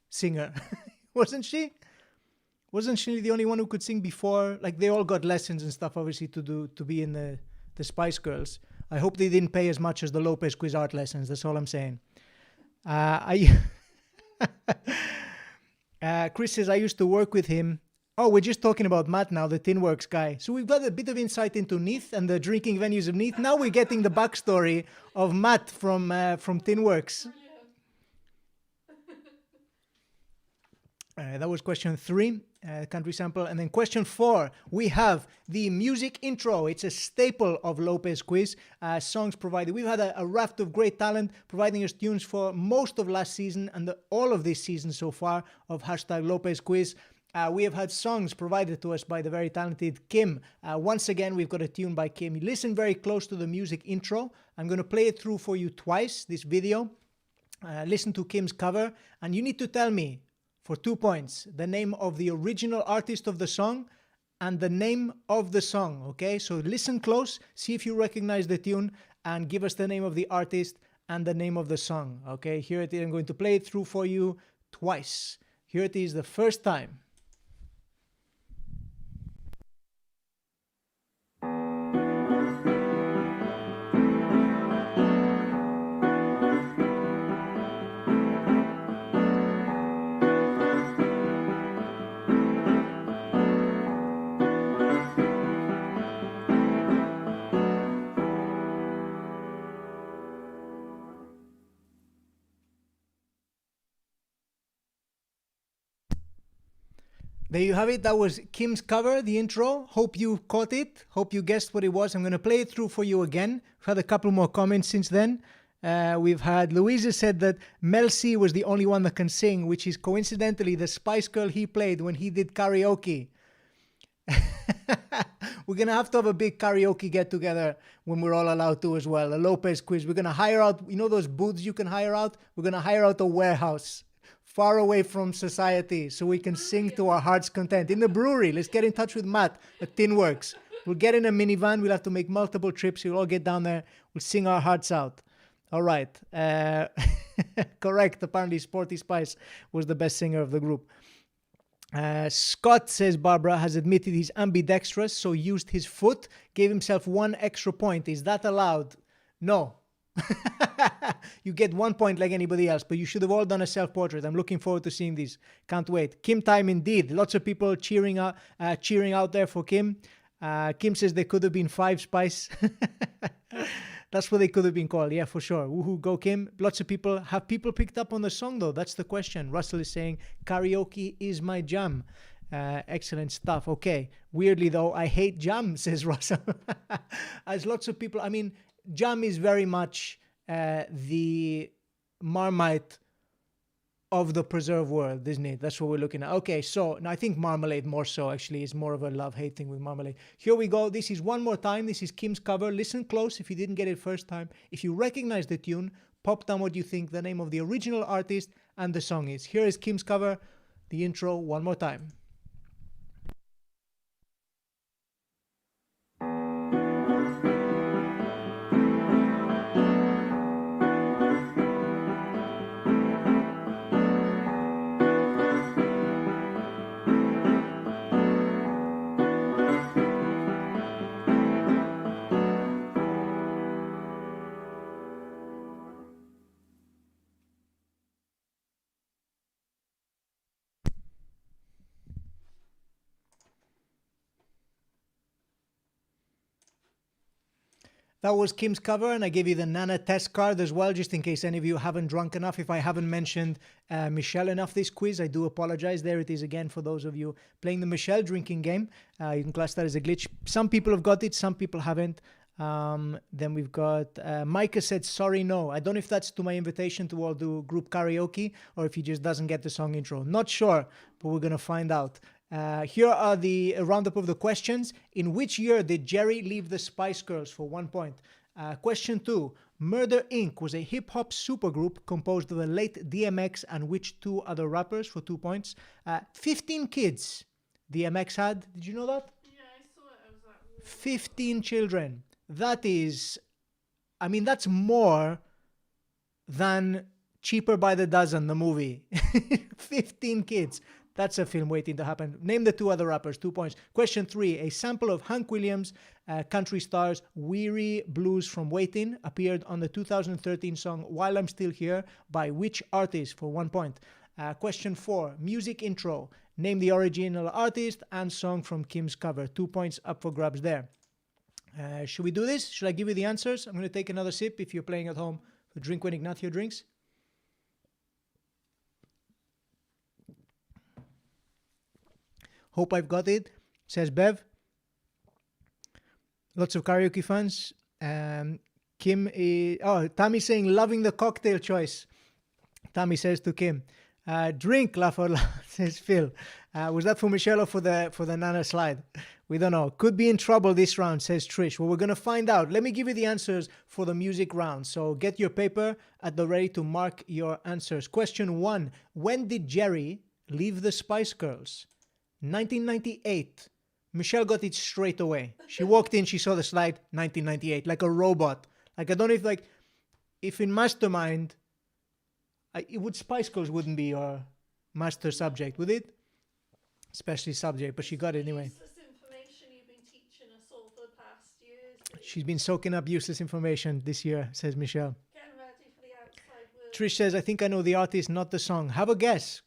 singer. Wasn't she? Wasn't she the only one who could sing before? Like, they all got lessons and stuff, obviously, to be in the Spice Girls. I hope they didn't pay as much as the Lopez Quiz art lessons. That's all I'm saying. Chris says, I used to work with him Oh, we're just talking about Matt now, the Tinworks guy. So we've got a bit of insight into Neath and the drinking venues of Neath. Now we're getting the backstory of Matt from Tinworks. That was question 3, country sample. And then question 4, we have the music intro. It's a staple of Lopez Quiz. Songs provided. We've had a raft of great talent providing us tunes for most of last season and all of this season so far of hashtag Lopez Quiz. We have had songs provided to us by the very talented Kim. Once again, we've got a tune by Kim. Listen very close to the music intro. I'm going to play it through for you twice, this video. Listen to Kim's cover. And you need to tell me, for 2 points, the name of the original artist of the song and the name of the song, okay? So listen close, see if you recognize the tune, and give us the name of the artist and the name of the song, okay? Here it is. I'm going to play it through for you twice. Here it is the first time. There you have it. That was Kim's cover, the intro. Hope you caught it. Hope you guessed what it was. I'm going to play it through for you again. We've had a couple more comments since then. We've had Louisa said that Mel C was the only one that can sing, which is coincidentally the Spice Girl he played when he did karaoke. We're going to have a big karaoke get-together when we're all allowed to as well. A Lopez Quiz. We're going to hire out, you know those booths you can hire out? We're going to hire out a warehouse far away from society so we can sing to our heart's content. In the brewery, let's get in touch with Matt at Tinworks. We'll get in a minivan. We'll have to make multiple trips. We'll all get down there. We'll sing our hearts out. All right. Correct. Apparently, Sporty Spice was the best singer of the group. Scott says Barbara has admitted he's ambidextrous, so used his foot, gave himself 1 extra point. Is that allowed? No. You get 1 point like anybody else, but you should have all done a self-portrait. I'm looking forward to seeing these. Can't wait. Kim time indeed. Lots of people cheering out there for Kim. Kim says they could have been 5 Spice. That's what they could have been called. Yeah, for sure. Woohoo, go Kim. Lots of people. Have people picked up on the song though? That's the question. Russell is saying karaoke is my jam. Excellent stuff. Okay. Weirdly though, I hate jam, says Russell. As lots of people, I mean, jam is very much the Marmite of the preserve world, isn't it? That's what we're looking at. Okay, so now I think marmalade more so actually is more of a love-hate thing with marmalade. Here we go. This is one more time. This is Kim's cover. Listen close if you didn't get it first time. If you recognize the tune, pop down what you think the name of the original artist and the song is. Here is Kim's cover, the intro one more time. That was Kim's cover, and I gave you the Nana test card as well, just in case any of you haven't drunk enough. If I haven't mentioned Michelle enough this quiz, I do apologize. There it is again for those of you playing the Michelle drinking game. You can class that as a glitch. Some people have got it, some people haven't. Then we've got Micah said, sorry, no. I don't know if that's to my invitation to all do group karaoke or if he just doesn't get the song intro. Not sure, but we're going to find out. Here are the roundup of the questions. In which year did Jerry leave the Spice Girls for 1 point? Question 2. Murder Inc. was a hip-hop supergroup composed of the late DMX and which 2 other rappers for 2 points? 15 kids DMX had. Did you know that? Yeah, I saw it. I was like, whoa. 15 children. That is, I mean, that's more than Cheaper by the Dozen, the movie. 15 kids. That's a film waiting to happen. Name the 2 other rappers, 2 points. Question 3. A sample of Hank Williams' country stars Weary Blues from Waiting appeared on the 2013 song While I'm Still Here by which artist for 1 point? Question 4, music intro. Name the original artist and song from Kim's cover. 2 points up for grabs there. Should we do this? Should I give you the answers? I'm going to take another sip if you're playing at home. Drink when Ignacio drinks. Hope I've got it, says Bev. Lots of karaoke fans. Kim is... Oh, Tammy's saying, loving the cocktail choice. Tammy says to Kim, drink, laugh out loud, says Phil. Was that for Michelle or for the Nana slide? We don't know. Could be in trouble this round, says Trish. Well, we're going to find out. Let me give you the answers for the music round. So get your paper at the ready to mark your answers. Question 1. When did Jerry leave the Spice Girls? 1998. Michelle got it straight away. She walked in, she saw the slide, 1998, like a robot. Like, I don't know if in Mastermind, Spice Girls wouldn't be your master subject, would it? Especially subject, but she got it anyway. Useless information you've been teaching us all for the past years. She's been soaking up useless information this year, says Michelle. Getting ready for the outside world. Trish says, I think I know the artist, not the song. Have a guess.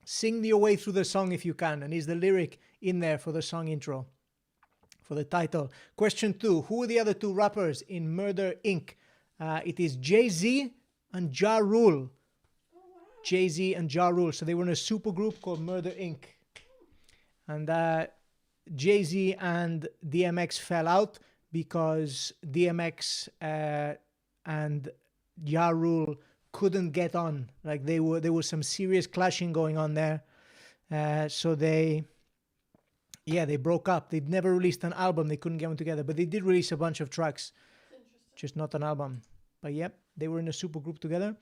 Sing your way through the song if you can. And is the lyric in there for the song intro? For the title. Question 2. Who are the other two rappers in Murder, Inc.? It is Jay-Z and Ja Rule. Oh, wow. Jay-Z and Ja Rule. So they were in a super group called Murder, Inc. And Jay-Z and DMX fell out because DMX and Ja Rule couldn't get on. Like there was some serious clashing going on there. So they broke up. They'd never released an album. They couldn't get them together, but they did release a bunch of tracks, just not an album. But yep, they were in a super group together.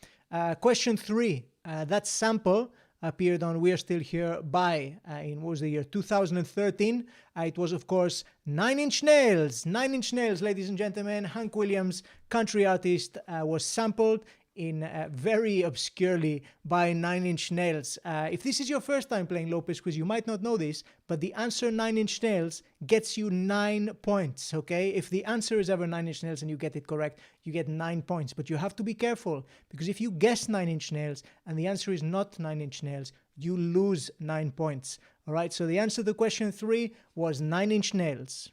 Question 3. That sample appeared on We're Still Here by, in what was the year? 2013. It was, of course, 9 Inch Nails. 9 Inch Nails, ladies and gentlemen. Hank Williams, country artist, was sampled in very obscurely by 9 Inch Nails. If this is your first time playing Lopez Quiz, you might not know this, but the answer 9 Inch Nails gets you 9 points, okay? If the answer is ever 9 Inch Nails and you get it correct, you get 9 points. But you have to be careful, because if you guess 9 Inch Nails and the answer is not 9 Inch Nails, you lose 9 points, all right? So the answer to question 3 was 9 Inch Nails.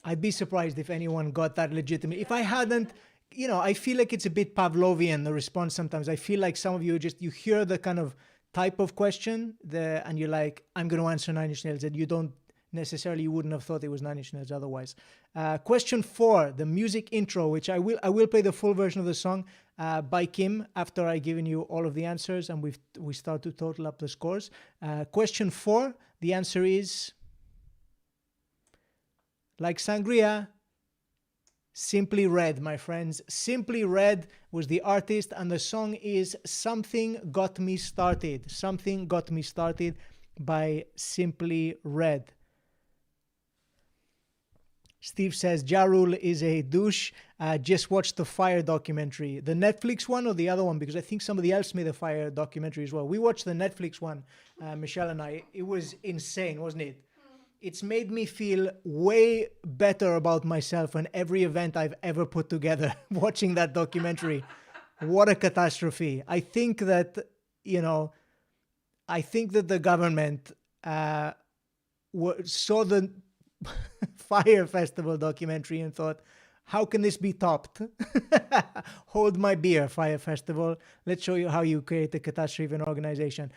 I'd be surprised if anyone got that legitimate. If I hadn't... You know, I feel like it's a bit Pavlovian, the response sometimes. I feel like some of you you hear the kind of type of question and you're like, I'm going to answer 9 Inch Nails, and you don't necessarily, you wouldn't have thought it was 9 Inch Nails otherwise. Question 4, the music intro, which I will play the full version of the song by Kim after I've given you all of the answers and we start to total up the scores. Question 4, the answer is, like sangria, Simply Red, my friends. Simply Red was the artist, and the song is Something Got Me Started. Something Got Me Started by Simply Red. Steve says, Ja Rule is a douche. Just watched the Fire documentary. The Netflix one or the other one? Because I think somebody else made a Fire documentary as well. We watched the Netflix one, Michelle and I. It was insane, wasn't it? It's made me feel way better about myself and every event I've ever put together watching that documentary. What a catastrophe. I think that, the government saw the Fire Festival documentary and thought, how can this be topped? Hold my beer, Fire Festival. Let's show you how you create a catastrophe in an organization.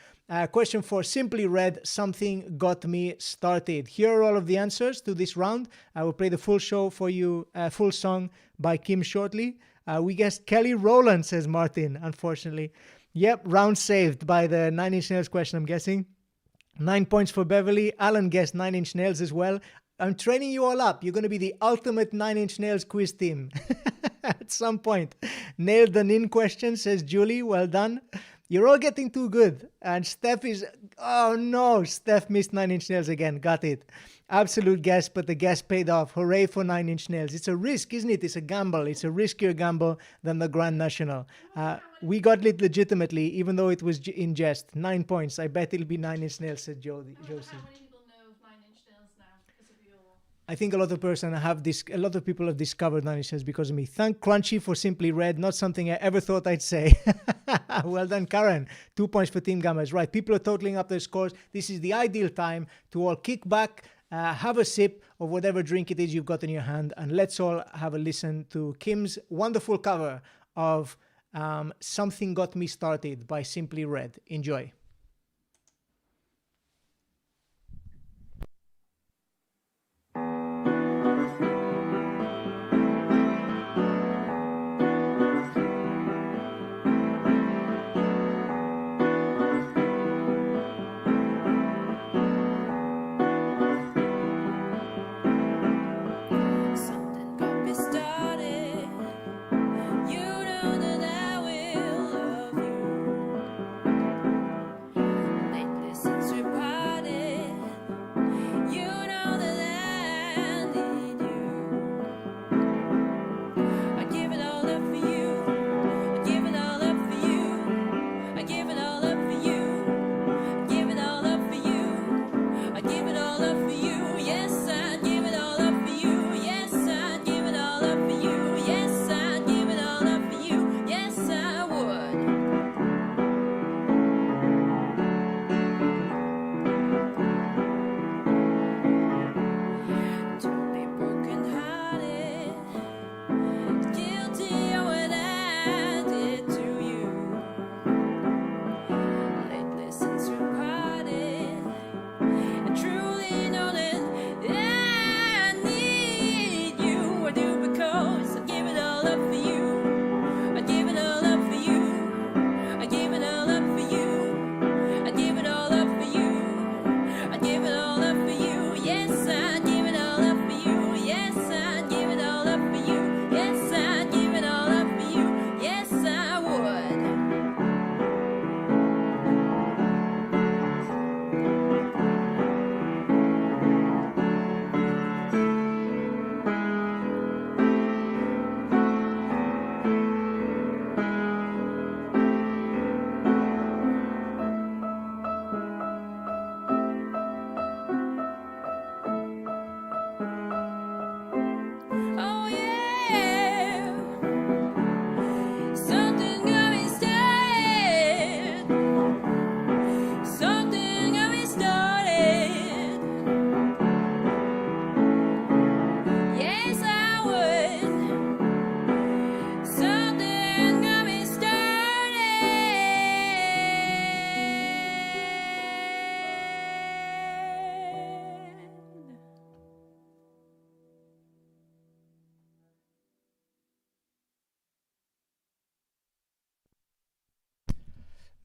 Question 4, Simply Red, Something Got Me Started. Here are all of the answers to this round. I will play the full show for you, full song by Kim shortly. We guessed Kelly Rowland, says Martin, unfortunately. Yep, round saved by the 9 Inch Nails question, I'm guessing. 9 points for Beverly. Alan guessed 9 Inch Nails as well. I'm training you all up. You're going to be the ultimate 9 Inch Nails quiz team at some point. Nailed the NIN question, says Julie. Well done. You're all getting too good. And Steph is... Oh, no. Steph missed 9 Inch Nails again. Got it. Absolute guess, but the guess paid off. Hooray for 9 Inch Nails. It's a risk, isn't it? It's a gamble. It's a riskier gamble than the Grand National. We got it legitimately, even though it was in jest. 9 points. I bet it'll be 9 Inch Nails, said Josie. How many people know of 9 Inch Nails now because of your... I think a lot of people have discovered Nine Inch Nails because of me. Thank Crunchy for Simply Red. Not something I ever thought I'd say. Well done, Karen. 2 points for Team Gamma. Right. People are totaling up their scores. This is the ideal time to all kick back, have a sip of whatever drink it is you've got in your hand, and let's all have a listen to Kim's wonderful cover of Something Got Me Started by Simply Red. Enjoy.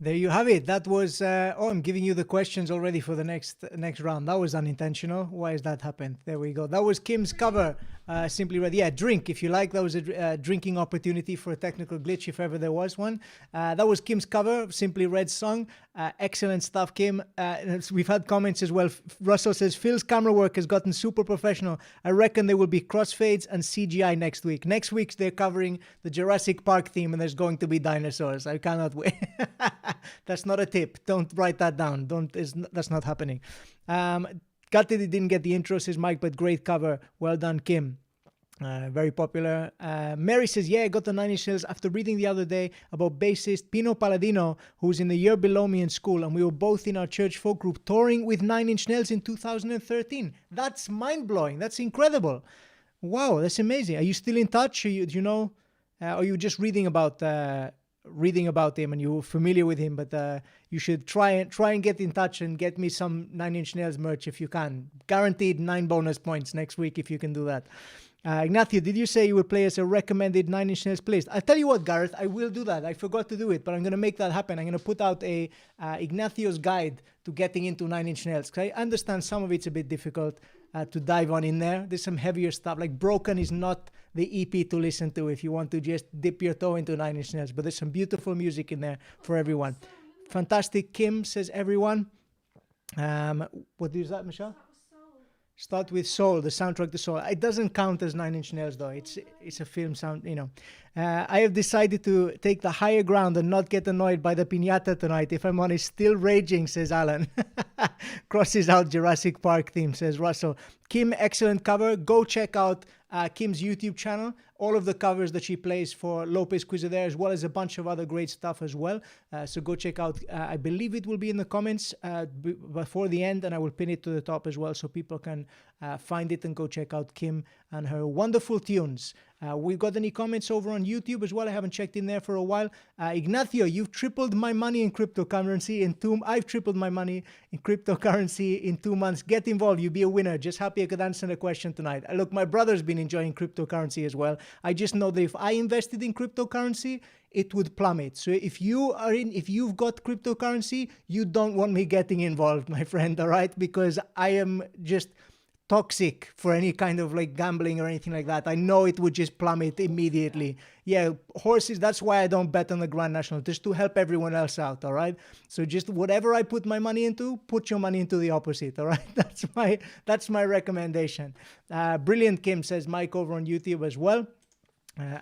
There you have it. That was, I'm giving you the questions already for the next round. That was unintentional. Why has that happened? There we go. That was Kim's cover, Simply Red. Yeah, drink if you like. That was a drinking opportunity for a technical glitch if ever there was one. That was Kim's cover of Simply Red's song. Excellent stuff, Kim. We've had comments as well. Russell says, Phil's camera work has gotten super professional. I reckon there will be crossfades and CGI next week. Next week, they're covering the Jurassic Park theme and there's going to be dinosaurs. I cannot wait. That's not a tip. Don't write that down. That's not happening. Gutted it didn't get the intro, says Mike, but great cover. Well done, Kim. Very popular. Mary says, yeah, I got the Nine Inch Nails after reading the other day about bassist Pino Palladino, who's in the year below me in school, and we were both in our church folk group touring with Nine Inch Nails in 2013. That's mind-blowing. That's incredible. Wow, that's amazing. Are you still in touch? Do you know? Are you just reading about him and you're familiar with him? But you should try and get in touch and get me some Nine Inch Nails merch if you can. Guaranteed 9 bonus points next week if you can do that. Ignacio, did you say you would play us a recommended Nine Inch Nails playlist? I'll tell you what, Gareth, I will do that. I forgot to do it, but I'm going to make that happen. I'm going to put out a Ignacio's guide to getting into Nine Inch Nails. I understand some of it's a bit difficult to dive on in there. There's some heavier stuff. Like Broken is not the EP to listen to if you want to just dip your toe into Nine Inch Nails, but there's some beautiful music in there for everyone. Fantastic, Kim, says everyone. What is that, Michelle? Start with Soul, the soundtrack to Soul. It doesn't count as Nine Inch Nails though. It's a film sound, you know. I have decided to take the higher ground and not get annoyed by the piñata tonight. If I'm honest, still raging, says Alan. Crosses out Jurassic Park theme, says Russell. Kim, excellent cover. Go check out Kim's YouTube channel. All of the covers that she plays for Lopez Quiz are there, as well as a bunch of other great stuff as well. So go check out. I believe it will be in the comments before the end, and I will pin it to the top as well so people can find it and go check out Kim and her wonderful tunes. We've got any comments over on YouTube as well. I haven't checked in there for a while. Ignacio, you've tripled my money in cryptocurrency I've tripled my money in cryptocurrency in 2 months. Get involved. You'll be a winner. Just happy I could answer the question tonight. Look, my brother's been enjoying cryptocurrency as well. I just know that if I invested in cryptocurrency, it would plummet. So if you've got cryptocurrency, you don't want me getting involved, my friend, all right? Because I am just toxic for any kind of like gambling or anything like that. I know it would just plummet immediately. Yeah, horses, that's why I don't bet on the Grand National, just to help everyone else out, all right? So just whatever I put my money into, put your money into the opposite, all right? That's my recommendation. Brilliant Kim, says Mike over on YouTube as well.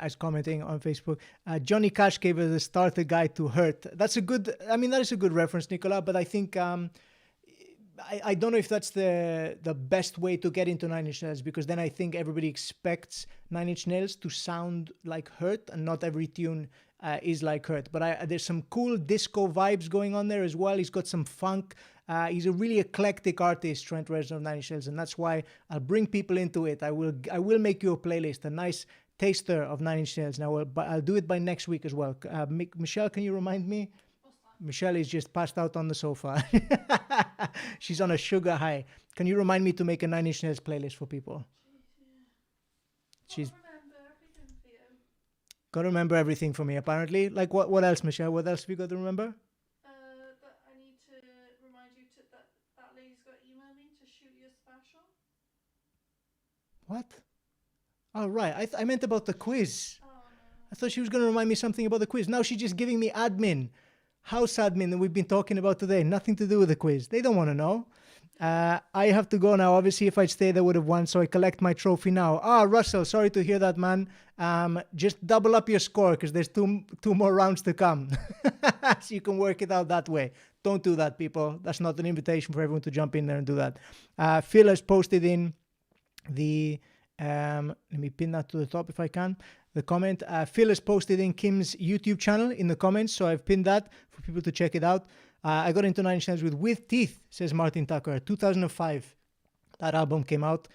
As commenting on Facebook. Johnny Cash gave us a starter guide to Hurt. That is a good reference, Nicola, but I think I don't know if that's the best way to get into Nine Inch Nails, because then I think everybody expects Nine Inch Nails to sound like Hurt, and not every tune is like Hurt. But there's some cool disco vibes going on there as well. He's got some funk. He's a really eclectic artist, Trent Reznor of Nine Inch Nails, and that's why I'll bring people into it. I will make you a playlist, a nice taster of Nine Inch Nails. Now, I'll do it by next week as well. Michelle, can you remind me? Michelle is just passed out on the sofa. She's on a sugar high. Can you remind me to make a Nine Inch Nails playlist for people? She's remember everything for you. got to remember everything for me, apparently. Like what else, Michelle? What else have you got to remember? That I need to remind you that lady's got to email me to shoot you a special. What? Oh, right. I meant about the quiz. Oh, no. I thought she was going to remind me something about the quiz. Now she's just giving me admin. House admin that we've been talking about today. Nothing to do with the quiz. They don't want to know. I have to go now. Obviously, if I'd stayed, I would have won. So I collect my trophy now. Russell, sorry to hear that, man. Just double up your score because there's two more rounds to come. So you can work it out that way. Don't do that, people. That's not an invitation for everyone to jump in there and do that. Phil has posted in the... let me pin that to the top if I can. The comment. Phil has posted in Kim's YouTube channel in the comments, so I've pinned that for people to check it out. I got into Nine Inch Nails with Teeth, says Martin Tucker. 2005, that album came out.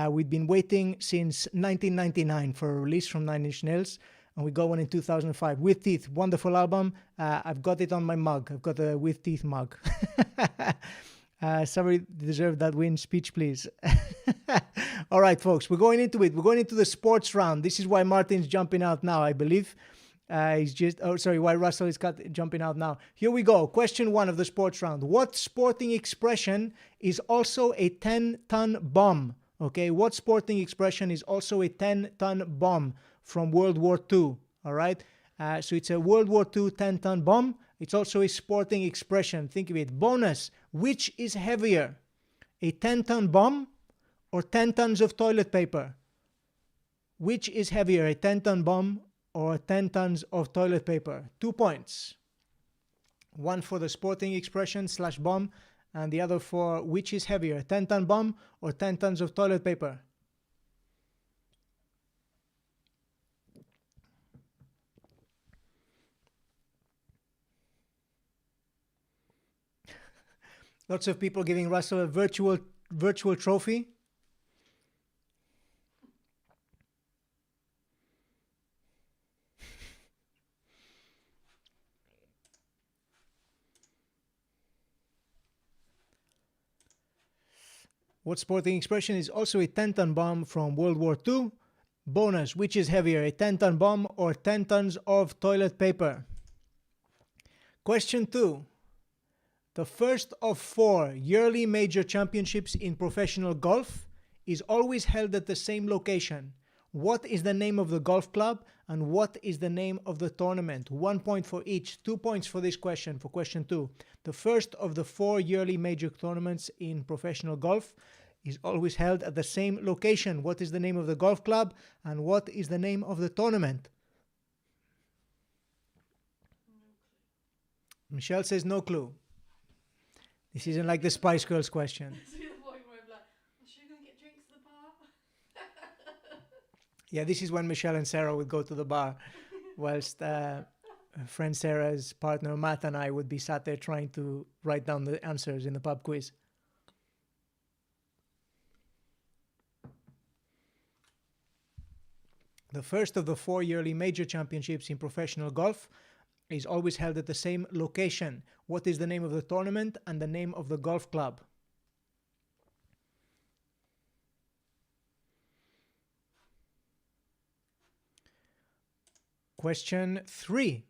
We'd been waiting since 1999 for a release from Nine Inch Nails, and we got one in 2005. With Teeth, wonderful album. I've got it on my mug. I've got a With Teeth mug. Somebody deserved that win. Speech, please. All right, folks, we're going into it. We're going into the sports round. This is why Martin's jumping out now, I believe. Why Russell is jumping out now. Here we go. Question 1 of the sports round. What sporting expression is also a 10-ton bomb? Okay, what sporting expression is also a 10-ton bomb from World War II? All right, so it's a World War II 10-ton bomb. It's also a sporting expression. Think of it. Bonus. Which is heavier? A 10-ton bomb or 10 tons of toilet paper? Which is heavier? A 10-ton bomb or 10 tons of toilet paper? 2 points. One for the sporting expression / bomb, and the other for which is heavier? A 10-ton bomb or 10 tons of toilet paper? Lots of people giving Russell a virtual trophy. What sporting expression is also a 10-ton bomb from World War II? Bonus. Which is heavier, a 10-ton bomb or 10 tons of toilet paper? Question 2. The first of 4 yearly major championships in professional golf is always held at the same location. What is the name of the golf club and what is the name of the tournament? 1 point for each. 2 points for this question, for question 2. The first of the 4 yearly major tournaments in professional golf is always held at the same location. What is the name of the golf club and what is the name of the tournament? Michelle says no clue. This isn't like the Spice Girls question. This is the point where I'm like, well, should we go and get drinks at the bar? Yeah, this is when Michelle and Sarah would go to the bar, whilst friend Sarah's partner Matt and I would be sat there trying to write down the answers in the pub quiz. The first of the 4 yearly major championships in professional golf is always held at the same location. What is the name of the tournament and the name of the golf club? Question 3.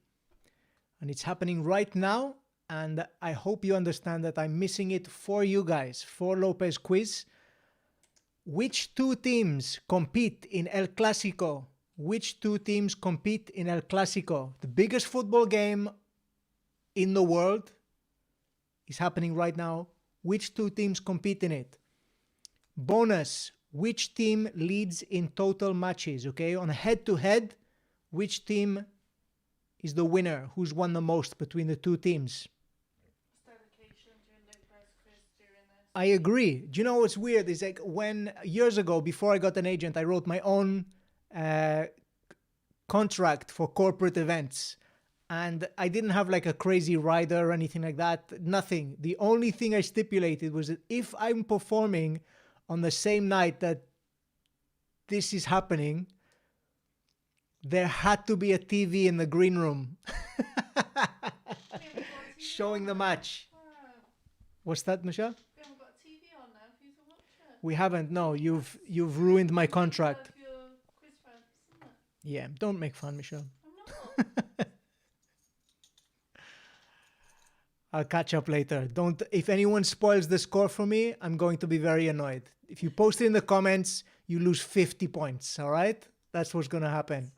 And it's happening right now, and I hope you understand that I'm missing it for you guys, for Lopez Quiz. Which 2 teams compete in El Clásico? Which 2 teams compete in El Clásico? The biggest football game in the world is happening right now. Which 2 teams compete in it? Bonus, which team leads in total matches? Okay, on head-to-head, which team is the winner? Who's won the most between the 2 teams? I agree. Do you know what's weird? It's like when years ago, before I got an agent, I wrote my own contract for corporate events. And I didn't have like a crazy rider or anything like that. Nothing. The only thing I stipulated was that if I'm performing on the same night that this is happening, there had to be a TV in the green room showing the match. What's that, Michelle? We haven't got a TV on now for you to watch it. We haven't. No, you've ruined my contract. Your quiz friends, isn't it? Yeah, don't make fun, Michelle. I'm not. I'll catch up later. Don't. If anyone spoils the score for me, I'm going to be very annoyed. If you post it in the comments, you lose 50 points. All right? That's what's going to happen.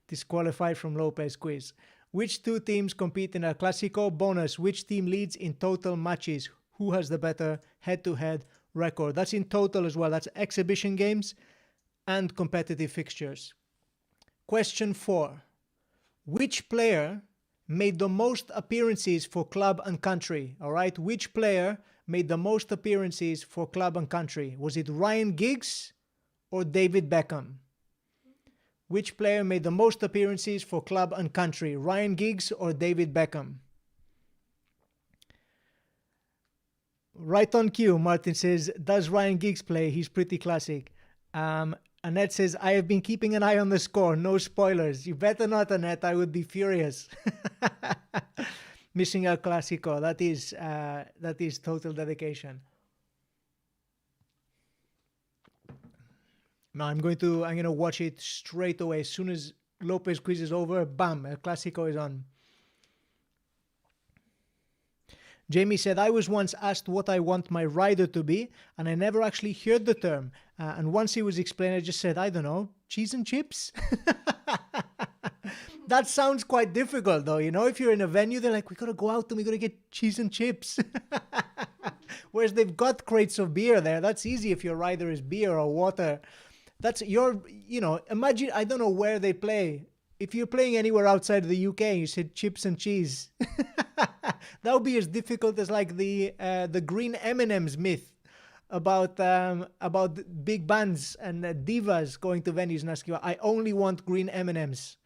Disqualified from Lopez Quiz. Which 2 teams compete in El Clásico? Bonus, which team leads in total matches? Who has the better head-to-head record? That's in total as well. That's exhibition games and competitive fixtures. Question 4. Which player made the most appearances for club and country? All right. Which player made the most appearances for club and country? Was it Ryan Giggs or David Beckham? Which player made the most appearances for club and country? Ryan Giggs or David Beckham? Right on cue, Martin says, does Ryan Giggs play? He's pretty classic. Annette says, I have been keeping an eye on the score. No spoilers. You better not, Annette. I would be furious. Missing El Clásico. That is total dedication. No, I'm going to watch it straight away. As soon as Lopez Quiz is over, bam, El Clásico is on. Jamie said, I was once asked what I want my rider to be, and I never actually heard the term. And once it was explained, I just said, I don't know, cheese and chips? That sounds quite difficult, though. You know, if you're in a venue, they're like, we got to go out and we got to get cheese and chips. Whereas they've got crates of beer there. That's easy if your rider is beer or water. That's imagine, I don't know where they play. If you're playing anywhere outside of the UK, you said chips and cheese. That would be as difficult as like the green M&Ms myth about big bands and divas going to venues and asking, I only want green M&Ms.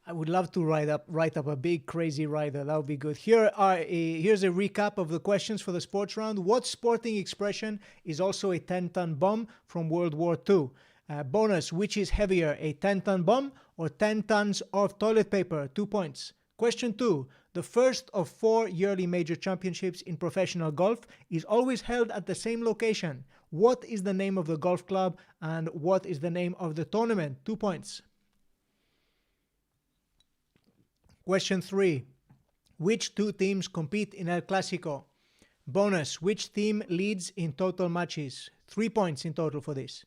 I would love to write up a big crazy rider. That would be good. Here's a recap of the questions for the sports round. What sporting expression is also a 10-ton bomb from World War II? Bonus, which is heavier, a 10-ton bomb or 10 tons of toilet paper? 2 points. Question 2. The first of 4 yearly major championships in professional golf is always held at the same location. What is the name of the golf club and what is the name of the tournament? 2 points. Question 3. Which 2 teams compete in El Clásico? Bonus, which team leads in total matches? 3 points in total for this.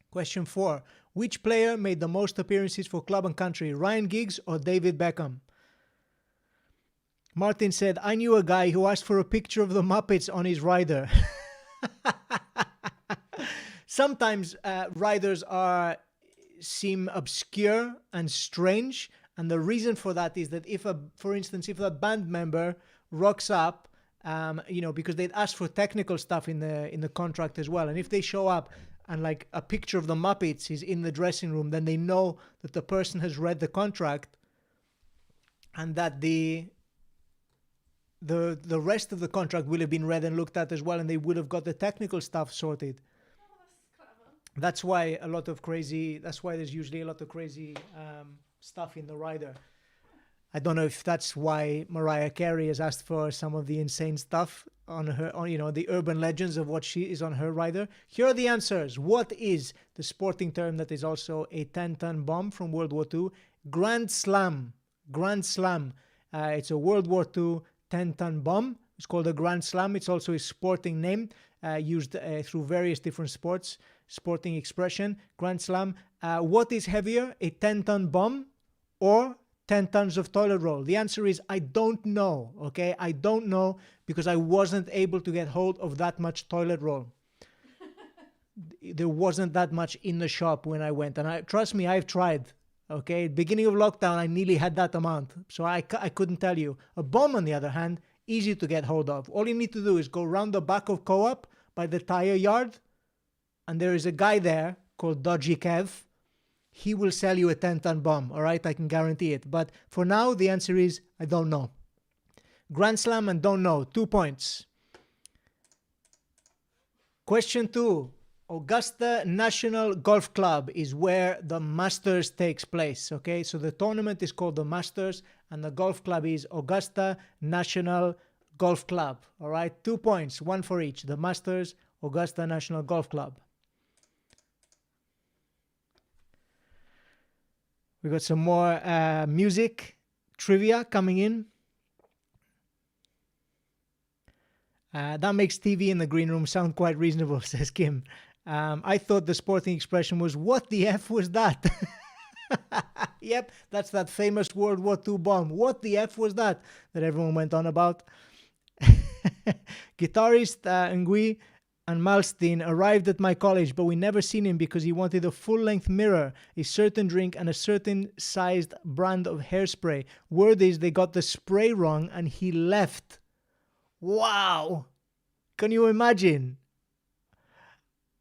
Question 4. Which player made the most appearances for club and country? Ryan Giggs or David Beckham? Martin said, I knew a guy who asked for a picture of the Muppets on his rider. Sometimes riders seem obscure and strange, and the reason for that is that for instance, if a band member rocks up, because they'd asked for technical stuff in the contract as well, and if they show up and like a picture of the Muppets is in the dressing room, then they know that the person has read the contract and that the rest of the contract will have been read and looked at as well, and they would have got the technical stuff sorted. Oh, that's clever. That's why there's usually a lot of crazy stuff in the rider. I don't know if that's why Mariah Carey has asked for some of the insane stuff on the urban legends of what she is on her rider. Here are the answers. What is the sporting term that is also a 10-ton bomb from World War II? Grand Slam. Grand Slam. It's a World War II 10-ton bomb. It's called a Grand Slam. It's also a sporting name used through various different sports. Sporting expression. Grand Slam. What is heavier, a 10-ton bomb or 10 tons of toilet roll? The answer is I don't know, okay? I don't know because I wasn't able to get hold of that much toilet roll. There wasn't that much in the shop when I went. And trust me, I've tried, okay? Beginning of lockdown, I nearly had that amount. So I couldn't tell you. A bomb, on the other hand, easy to get hold of. All you need to do is go around the back of Co-op by the tire yard. And there is a guy there called Dodgy Kev. He will sell you a 10-ton bomb, all right? I can guarantee it. But for now, the answer is I don't know. Grand Slam and don't know. 2 points. Question 2. Augusta National Golf Club is where the Masters takes place, okay? So the tournament is called the Masters and the golf club is Augusta National Golf Club, all right? 2 points, one for each. The Masters, Augusta National Golf Club. We got some more music trivia coming in. That makes TV in the green room sound quite reasonable, says Kim. I thought the sporting expression was, what the F was that? Yep, that's that famous World War II bomb. What the F was that everyone went on about? Guitarist Ngui and Malstein arrived at my college, but we never seen him because he wanted a full-length mirror, a certain drink, and a certain sized brand of hairspray. Word is they got the spray wrong and he left. Wow! Can you imagine?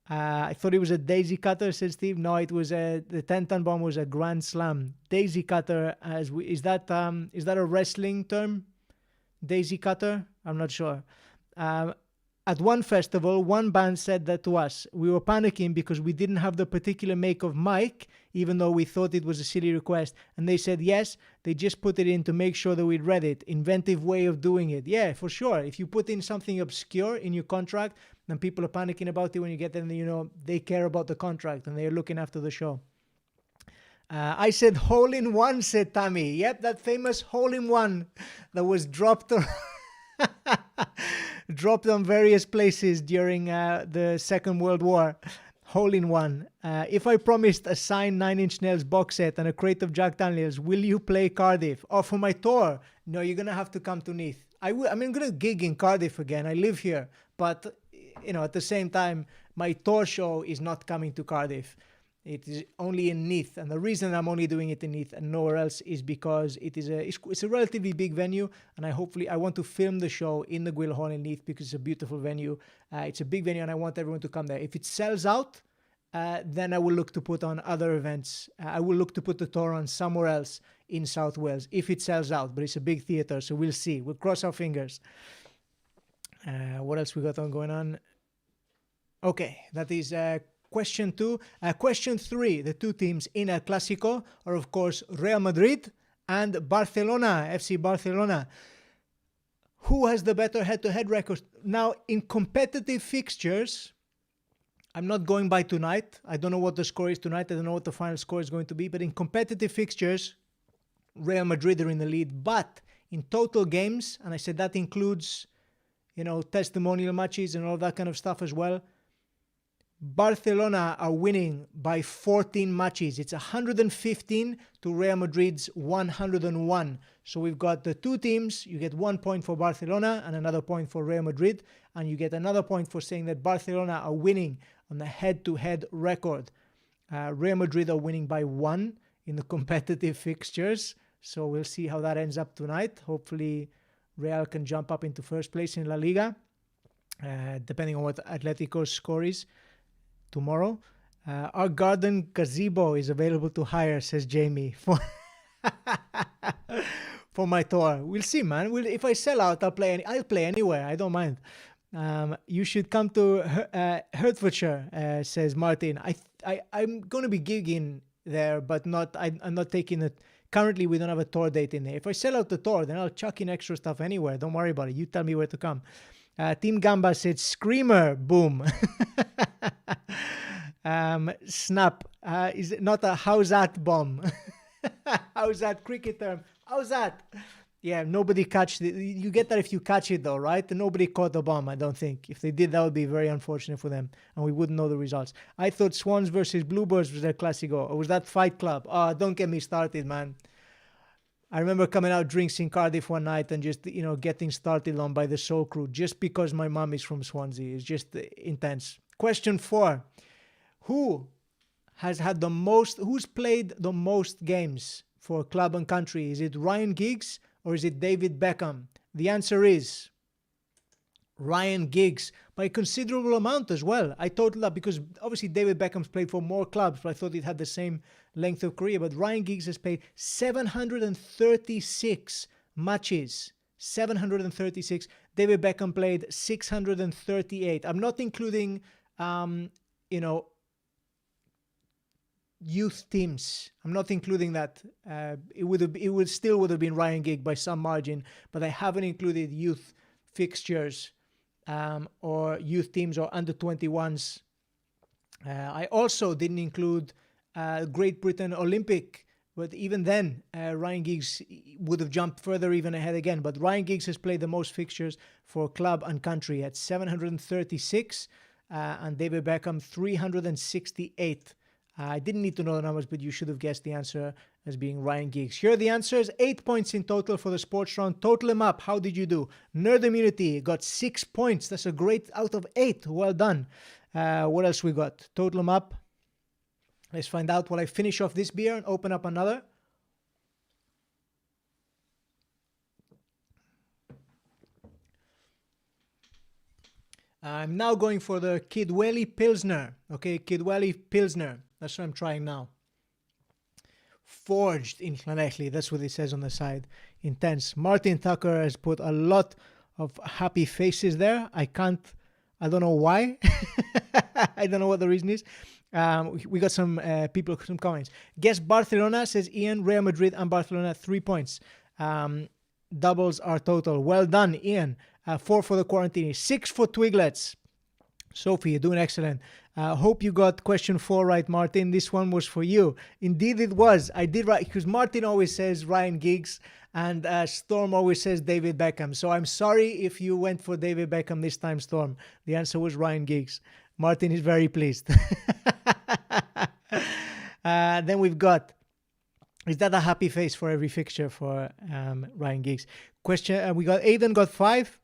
I thought it was a daisy cutter, said Steve. No, it was the 10-ton bomb was a Grand Slam. Daisy cutter, is that a wrestling term? Daisy cutter? I'm not sure. At one festival, one band said that to us. We were panicking because we didn't have the particular make of mic, even though we thought it was a silly request. And they said, yes, they just put it in to make sure that we'd read it. Inventive way of doing it. Yeah, for sure. If you put in something obscure in your contract, then people are panicking about it when you get them, they care about the contract and they're looking after the show. I said hole in one, said Tammy. Yep, that famous hole in one that was dropped on various places during the Second World War. Hole in one. If I promised a signed 9 Inch Nails box set and a crate of Jack Daniels, will you play Cardiff? Oh, for my tour? No, you're going to have to come to Neath. I'm going to gig in Cardiff again. I live here. But, at the same time, my tour show is not coming to Cardiff. It is only in Neath, and the reason I'm only doing it in Neath and nowhere else is because it's a relatively big venue, and I want to film the show in the Guild Hall in Neath because it's a beautiful venue. It's a big venue, and I want everyone to come there. If it sells out, then I will look to put on other events. I will look to put the tour on somewhere else in South Wales if it sells out, but it's a big theatre, so we'll see. We'll cross our fingers. What else we got going on? Okay, that is question 2. Question 3, the two teams in El Clásico are, of course, Real Madrid and Barcelona, FC Barcelona. Who has the better head-to-head record? Now, in competitive fixtures, I'm not going by tonight. I don't know what the score is tonight. I don't know what the final score is going to be. But in competitive fixtures, Real Madrid are in the lead. But in total games, and I said that includes, testimonial matches and all that kind of stuff as well, Barcelona are winning by 14 matches. It's 115 to Real Madrid's 101. So we've got the two teams. You get 1 point for Barcelona and another point for Real Madrid. And you get another point for saying that Barcelona are winning on the head-to-head record. Real Madrid are winning by 1 in the competitive fixtures. So we'll see how that ends up tonight. Hopefully Real can jump up into first place in La Liga, depending on what Atletico's score is tomorrow. Our garden gazebo is available to hire, says Jamie, for my tour. We'll see, man. If I sell out, I'll play anywhere. I don't mind. You should come to Hertfordshire, says Martin. I'm going to be gigging there, but I'm not taking it. Currently, we don't have a tour date in there. If I sell out the tour, then I'll chuck in extra stuff anywhere. Don't worry about it. You tell me where to come. Team Gamba said, Screamer, boom. Snap. Is it not a how's that bomb? How's that cricket term? How's that? Yeah, nobody catch it. You get that if you catch it though, right? Nobody caught the bomb, I don't think. If they did, that would be very unfortunate for them, and we wouldn't know the results. I thought Swans versus Bluebirds was their Classico, or was that Fight Club? Oh, don't get me started, man. I remember coming out drinks in Cardiff one night and just, getting started on by the Soul Crew just because my mom is from Swansea. It's just intense. Question 4. Who's played the most games for club and country? Is it Ryan Giggs or is it David Beckham? The answer is Ryan Giggs, by a considerable amount as well. I totaled up because obviously David Beckham's played for more clubs, but I thought it had the same length of career. But Ryan Giggs has played 736 matches. 736. David Beckham played 638. I'm not including, youth teams. I'm not including that. It still would have been Ryan Giggs by some margin, but I haven't included youth fixtures or youth teams or under 21s. I also didn't include Great Britain Olympic, but even then Ryan Giggs would have jumped further even ahead again. But Ryan Giggs has played the most fixtures for club and country at 736 and David Beckham 368. I didn't need to know the numbers, but you should have guessed the answer as being Ryan Giggs. Here are the answers. 8 points in total for the sports round. Total them up. How did you do? Nerd Immunity got 6 points. That's a great out of 8. Well done. What else we got? Total them up. Let's find out while I finish off this beer and open up another. I'm now going for the Kidwelly Pilsner. Okay, Kidwelly Pilsner. That's what I'm trying now. Forged in Llanelli. That's what it says on the side. Intense. Martin Tucker has put a lot of happy faces there. I don't know why. I don't know what the reason is. We got some people, some comments. Guess Barcelona, says Ian. Real Madrid and Barcelona, 3 points. Doubles are total. Well done, Ian. 4 for the quarantine. 6 for Twiglets. Sophie, you're doing excellent. Hope you got question 4 right, Martin. This one was for you. Indeed it was. I did right, because Martin always says Ryan Giggs and Storm always says David Beckham. So I'm sorry if you went for David Beckham this time, Storm. The answer was Ryan Giggs. Martin is very pleased. Then we've got, is that a happy face for every fixture for Ryan Giggs? Question, we got Aidan got 5.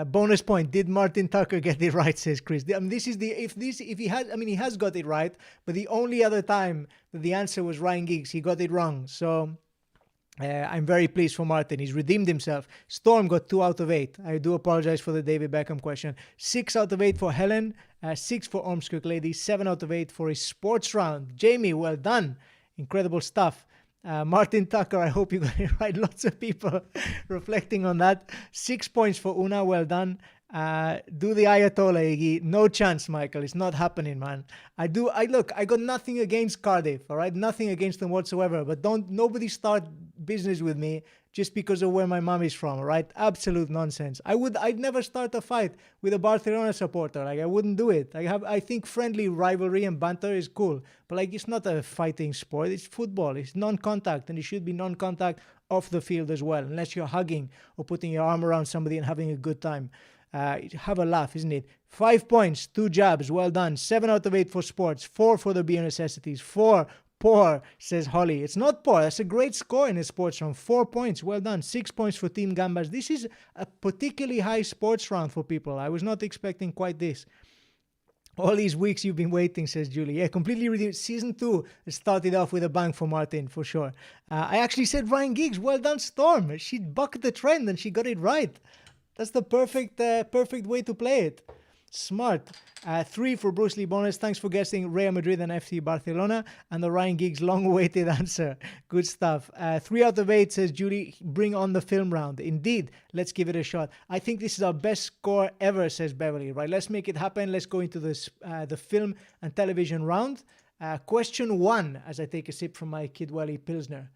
Bonus point. Did Martin Tucker get it right? Says Chris. I mean, this is the if he has got it right, but the only other time that the answer was Ryan Giggs, he got it wrong. So I'm very pleased for Martin. He's redeemed himself. Storm got 2 out of 8. I do apologize for the David Beckham question. 6 out of 8 for Helen. 6 for Ormskirk Lady. 7 out of 8 for his sports round. Jamie, well done. Incredible stuff. Martin Tucker, I hope you got it right. Lots of people reflecting on that. 6 points for Una, well done. Do the Ayatollah, Iggy. No chance, Michael. It's not happening, man. I got nothing against Cardiff, all right? Nothing against them whatsoever. But nobody start business with me just because of where my mom is from, all right? Absolute nonsense. I'd never start a fight with a Barcelona supporter. Like, I wouldn't do it. I think friendly rivalry and banter is cool, but like, it's not a fighting sport. It's football. It's non-contact, and it should be non-contact off the field as well, unless you're hugging or putting your arm around somebody and having a good time. Have a laugh, isn't it? 5 points, 2 jabs, well done. 7 out of 8 for sports, 4 for the beer necessities, 4 poor, says Holly. It's not poor, that's a great score in a sports round. 4 points, well done. 6 points for Team Gambas. This is a particularly high sports round for people. I was not expecting quite this. All these weeks you've been waiting, says Julie. Yeah, completely redeemed. Season 2 started off with a bang for Martin, for sure. I actually said Ryan Giggs. Well done, Storm. She bucked the trend and she got it right. That's the perfect way to play it. Smart. 3 for Bruce Lee bonus. Thanks for guessing Real Madrid and FC Barcelona. And the Ryan Giggs long-awaited answer. Good stuff. 3 out of 8, says Julie. Bring on the film round. Indeed. Let's give it a shot. I think this is our best score ever, says Beverly. Right, let's make it happen. Let's go into this the film and television round. Question 1, as I take a sip from my Kidwelly Pilsner.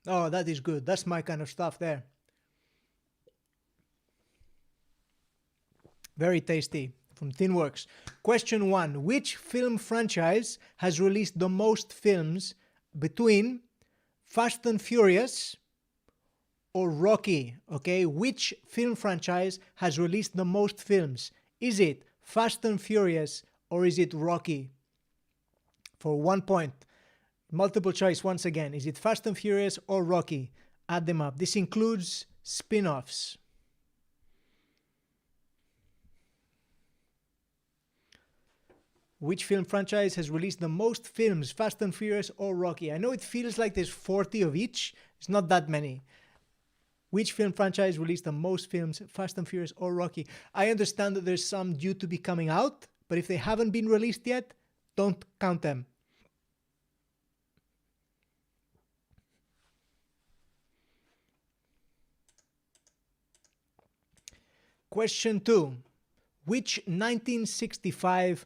Oh, that is good. That's my kind of stuff there. Very tasty. From Thinworks. Question 1. Which film franchise has released the most films between Fast and Furious or Rocky? Okay, which film franchise has released the most films? Is it Fast and Furious or is it Rocky? For 1 point. Multiple choice once again. Is it Fast and Furious or Rocky? Add them up. This includes spin-offs. Which film franchise has released the most films, Fast and Furious or Rocky? I know it feels like there's 40 of each. It's not that many. Which film franchise released the most films, Fast and Furious or Rocky? I understand that there's some due to be coming out, but if they haven't been released yet, don't count them. Question 2. Which 1965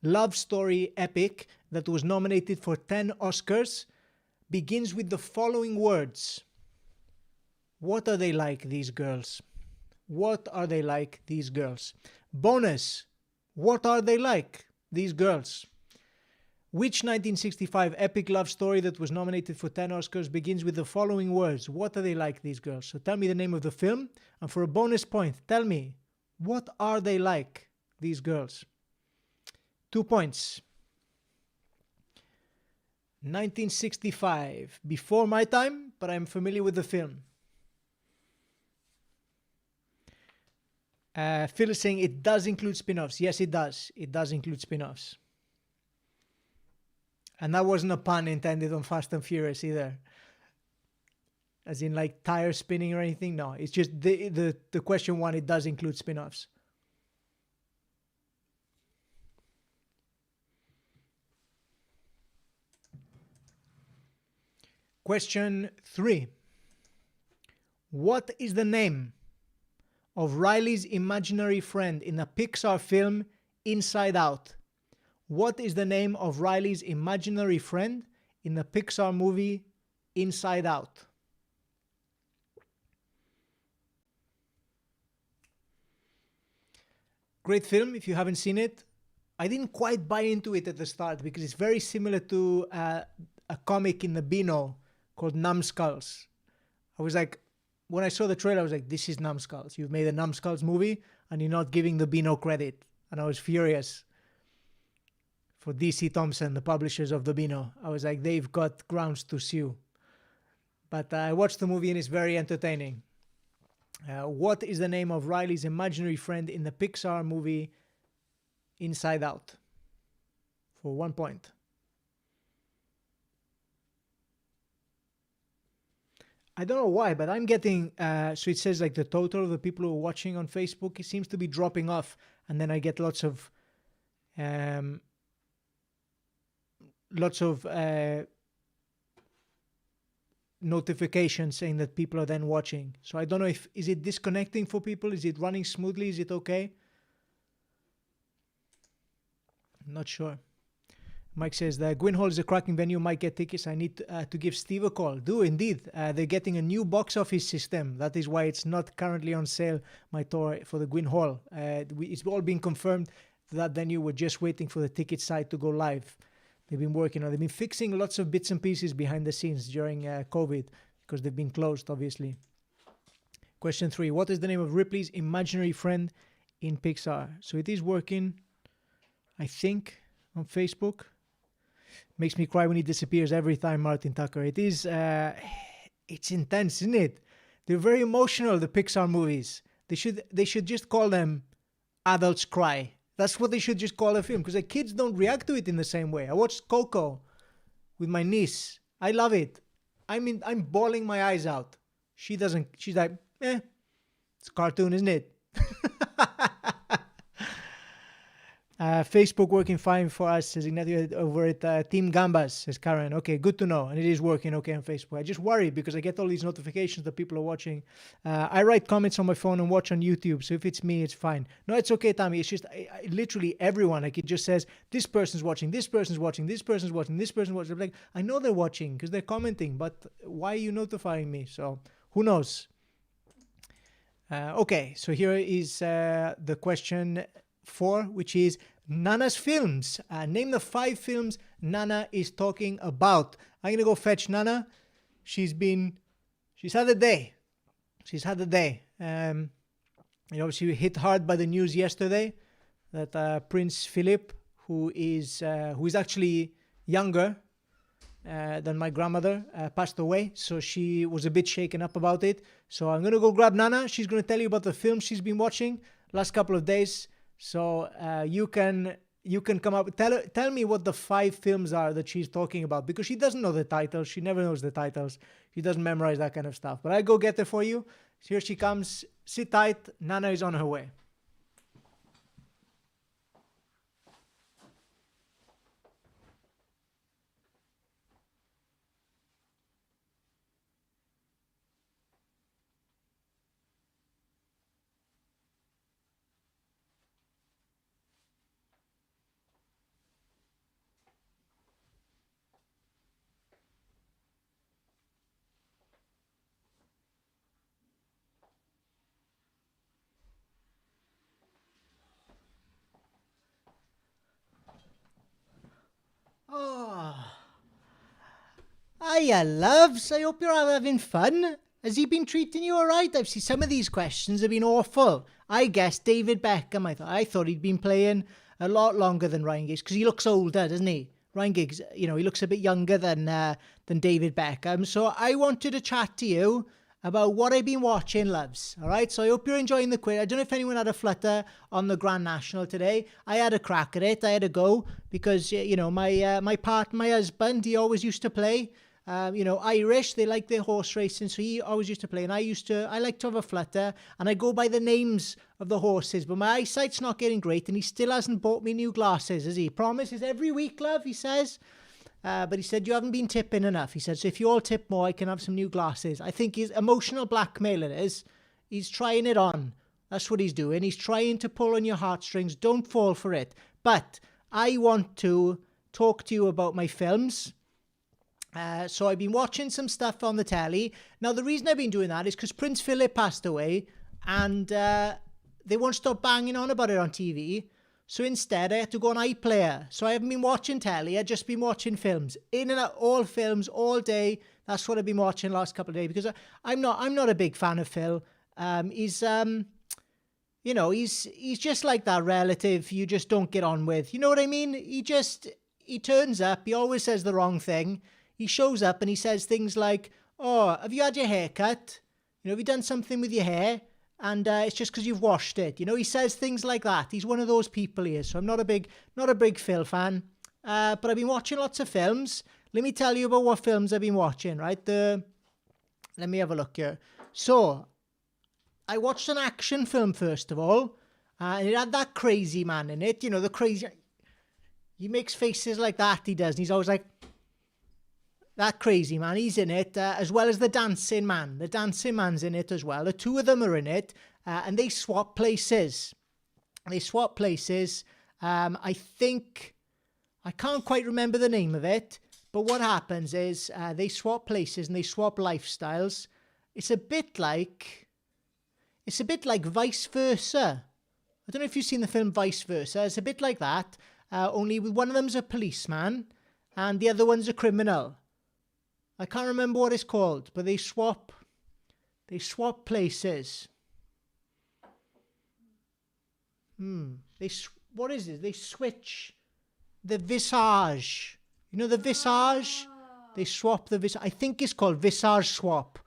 love story epic that was nominated for 10 Oscars begins with the following words? What are they like, these girls? What are they like, these girls? Bonus. What are they like, these girls? Which 1965 epic love story that was nominated for 10 Oscars begins with the following words? What are they like, these girls? So tell me the name of the film, and for a bonus point, tell me, what are they like, these girls? 2 points. 1965. Before my time, but I'm familiar with the film. Phil is saying it does include spin-offs. Yes, it does. It does include spin-offs. And that wasn't a pun intended on Fast and Furious either. As in like tire spinning or anything. No, it's just the question 1, it does include spin-offs. Question 3. What is the name of Riley's imaginary friend in the Pixar film Inside Out? What is the name of Riley's imaginary friend in the Pixar movie Inside Out? Great film if you haven't seen it. I didn't quite buy into it at the start because it's very similar to a comic in the Beano called Numbskulls. I was like, when I saw the trailer, I was like, this is Numbskulls. You've made a Numbskulls movie and you're not giving the Beano credit. And I was furious for DC Thompson, the publishers of the Beano. I was like, they've got grounds to sue. But I watched the movie and it's very entertaining. What is the name of Riley's imaginary friend in the Pixar movie Inside Out? For 1 point. I don't know why, but I'm getting, so it says like the total of the people who are watching on Facebook, it seems to be dropping off. And then I get lots of notifications saying that people are then watching. So I don't know is it disconnecting for people? Is it running smoothly? Is it okay? I'm not sure. Mike says that Gwyn Hall is a cracking venue. Might get tickets. I need to give Steve a call. Do indeed. They're getting a new box office system. That is why it's not currently on sale, my tour for the Gwyn Hall. It's all been confirmed that venue. We're just waiting for the ticket site to go live. They've been working on it. They've been fixing lots of bits and pieces behind the scenes during COVID because they've been closed, obviously. Question 3. What is the name of Ripley's imaginary friend in Pixar? So it is working, I think, on Facebook. Makes me cry when he disappears every time, Martin Tucker. It is, it's intense, isn't it? They're very emotional, the Pixar movies. They should just call them Adults Cry. That's what they should just call a film, because the kids don't react to it in the same way. I watched Coco with my niece. I love it. I'm bawling my eyes out. She doesn't. She's like, it's a cartoon, isn't it? Facebook working fine for us, says Ignacio over at Team Gambas, says Karen. Okay, good to know. And it is working okay on Facebook. I just worry because I get all these notifications that people are watching. I write comments on my phone and watch on YouTube. So if it's me, it's fine. No, it's okay, Tammy. It's just literally everyone. Like it just says, this person's watching, this person's watching, this person's watching, this person's watching. I'm like, I know they're watching because they're commenting, but why are you notifying me? So who knows? Okay, so here is the question 4, which is Nana's films. Name the 5 films Nana is talking about. I'm gonna go fetch Nana. She's had a day. She's had a day. She was hit hard by the news yesterday that Prince Philip, who is actually younger than my grandmother, passed away. So she was a bit shaken up about it. So I'm gonna go grab Nana. She's gonna tell you about the films she's been watching last couple of days. So you can come up, tell me what the 5 films are that she's talking about, because she doesn't know the titles. She never knows the titles. She doesn't memorize that kind of stuff. But I go get her for you. Here she comes. Sit tight. Nana is on her way. Oh, hiya, loves. I hope you're all having fun. Has he been treating you all right? I've seen some of these questions have been awful. I guessed David Beckham. I thought he'd been playing a lot longer than Ryan Giggs because he looks older, doesn't he? Ryan Giggs, he looks a bit younger than David Beckham. So I wanted to chat to you about what I've been watching, loves. All right, so I hope you're enjoying the quiz. I don't know if anyone had a flutter on the Grand National today. I had a crack at it. I had a go because, my husband, he always used to play. Irish, they like their horse racing, so he always used to play. And I like to have a flutter, and I go by the names of the horses, but my eyesight's not getting great, and he still hasn't bought me new glasses, has he? Promises every week, love, he says. But he said, you haven't been tipping enough. He said, so if you all tip more, I can have some new glasses. I think his emotional blackmail it is. He's trying it on. That's what he's doing. He's trying to pull on your heartstrings. Don't fall for it. But I want to talk to you about my films. So I've been watching some stuff on the telly. Now, the reason I've been doing that is because Prince Philip passed away, and they won't stop banging on about it on TV. So instead, I had to go on iPlayer. So I haven't been watching telly. I've just been watching films. In and out, all films, all day. That's what I've been watching the last couple of days, because I'm not a big fan of Phil. He's just like that relative you just don't get on with. You know what I mean? He turns up. He always says the wrong thing. He shows up and he says things like, oh, have you had your hair cut? Have you done something with your hair? And it's just because you've washed it. He says things like that. He's one of those people he is. So I'm not a big Phil fan. But I've been watching lots of films. Let me tell you about what films I've been watching, right? Let me have a look here. So I watched an action film, first of all. And it had that crazy man in it. The crazy... He makes faces like that, he does. And he's always like... That crazy man, he's in it, as well as the dancing man. The dancing man's in it as well. The two of them are in it, and they swap places. I think, I can't quite remember the name of it, but what happens is they swap places and they swap lifestyles. It's a bit like Vice Versa. I don't know if you've seen the film Vice Versa. It's a bit like that, only with one of them's a policeman and the other one's a criminal. I can't remember what it's called, but they swap They swap places. What is it? They switch the visage. You know the visage? They swap the visage. I think it's called visage swap.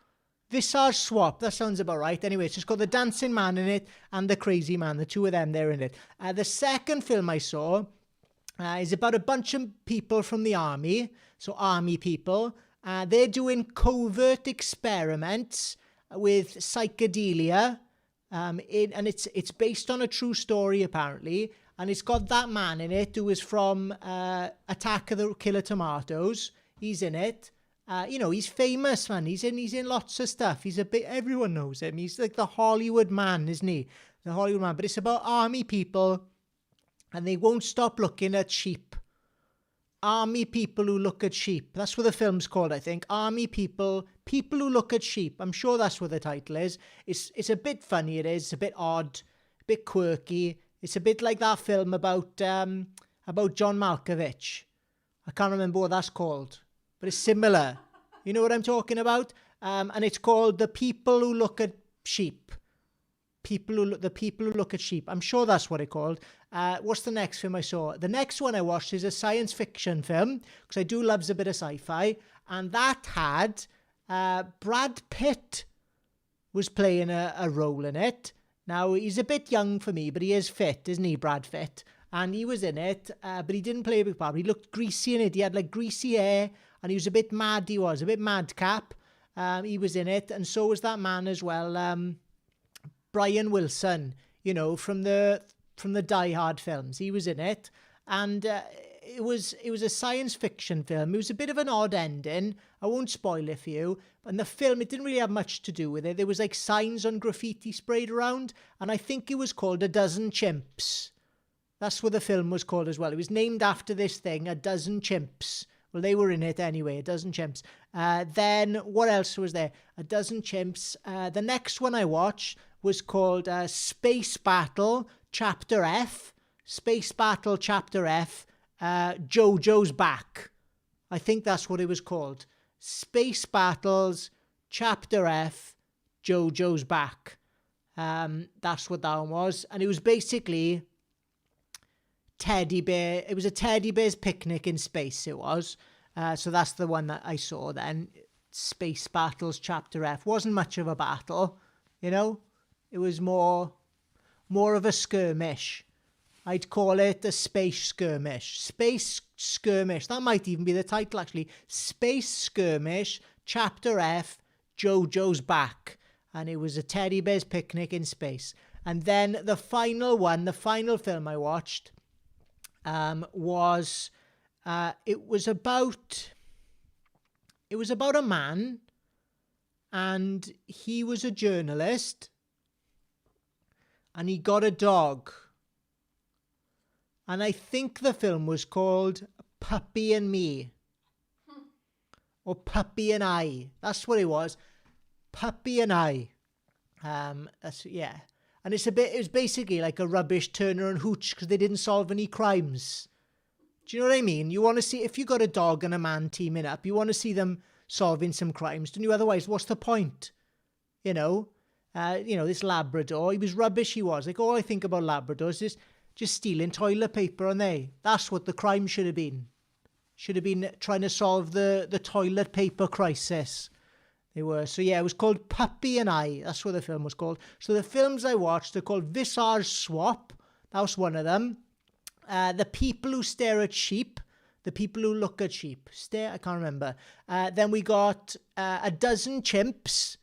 Visage swap. That sounds about right. Anyway, it's just got the dancing man in it and the crazy man. The two of them, they're in it. The second film I saw is about a bunch of people from the army. So army people. They're doing covert experiments with psychedelia. And it's based on a true story, apparently. And it's got that man in it who is from Attack of the Killer Tomatoes. He's in it. He's famous, man. He's in lots of stuff. He's a bit, everyone knows him. He's like the Hollywood man, isn't he? The Hollywood man. But it's about army people, and they won't stop looking at sheep. Army people who look at sheep. That's what the film's called, I think. Army people who look at sheep. I'm sure that's what the title is. It's a bit funny, it is. It's a bit odd, a bit quirky. It's a bit like that film about John Malkovich. I can't remember what that's called, but it's similar. You know what I'm talking about? And it's called The People Who Look at Sheep. The people who look at sheep. I'm sure that's what it's called. What's the next film I saw? The next one I watched is a science fiction film, because I do love a bit of sci-fi, and that had Brad Pitt was playing a role in it. Now, he's a bit young for me, but he is fit, isn't he, Brad Pitt? And he was in it, but he didn't play a big part. He looked greasy in it. He had like greasy hair, and he was a bit mad. He was a bit madcap. He was in it, and so was that man as well, Brian Wilson. You know, from the Die Hard films, he was in it, and it was a science fiction film. It was a bit of an odd ending. I won't spoil it for you. And the film, it didn't really have much to do with it. There was like signs on graffiti sprayed around, and I think it was called A Dozen Chimps. That's what the film was called as well. It was named after this thing, A Dozen Chimps. Well, they were in it anyway, A Dozen Chimps. Then what else was there? A Dozen Chimps. The next one I watched was called Space Battle Chapter F. Space Battle Chapter F. JoJo's Back. I think that's what it was called. Space Battles Chapter F. JoJo's Back. That's what that one was. And it was basically teddy bear. It was a teddy bear's picnic in space, it was. So that's the one that I saw then. Space Battles Chapter F. Wasn't much of a battle, you know. It was more of a skirmish. I'd call it a space skirmish. Space skirmish. That might even be the title, actually. Space Skirmish Chapter F. JoJo's Back. And it was a teddy bear's picnic in space. And then the final one, the final film I watched, was about a man, and he was a journalist, and he got a dog. And I think the film was called Puppy and Me. Or Puppy and I. That's what it was. Puppy and I. Yeah. And it was basically like a rubbish Turner and Hooch, because they didn't solve any crimes. Do you know what I mean? You want to see, if you got a dog and a man teaming up, you want to see them solving some crimes, don't you? Otherwise, what's the point? You know, this Labrador, he was rubbish, he was. Like, all I think about Labradors is just stealing toilet paper, and that's what the crime should have been. Should have been trying to solve the toilet paper crisis. They were. So yeah, it was called Puppy and I. That's what the film was called. So the films I watched are called Visage Swap. That was one of them. The People Who Stare at Sheep. The People Who Look at Sheep. I can't remember. Then we got A Dozen Chimps.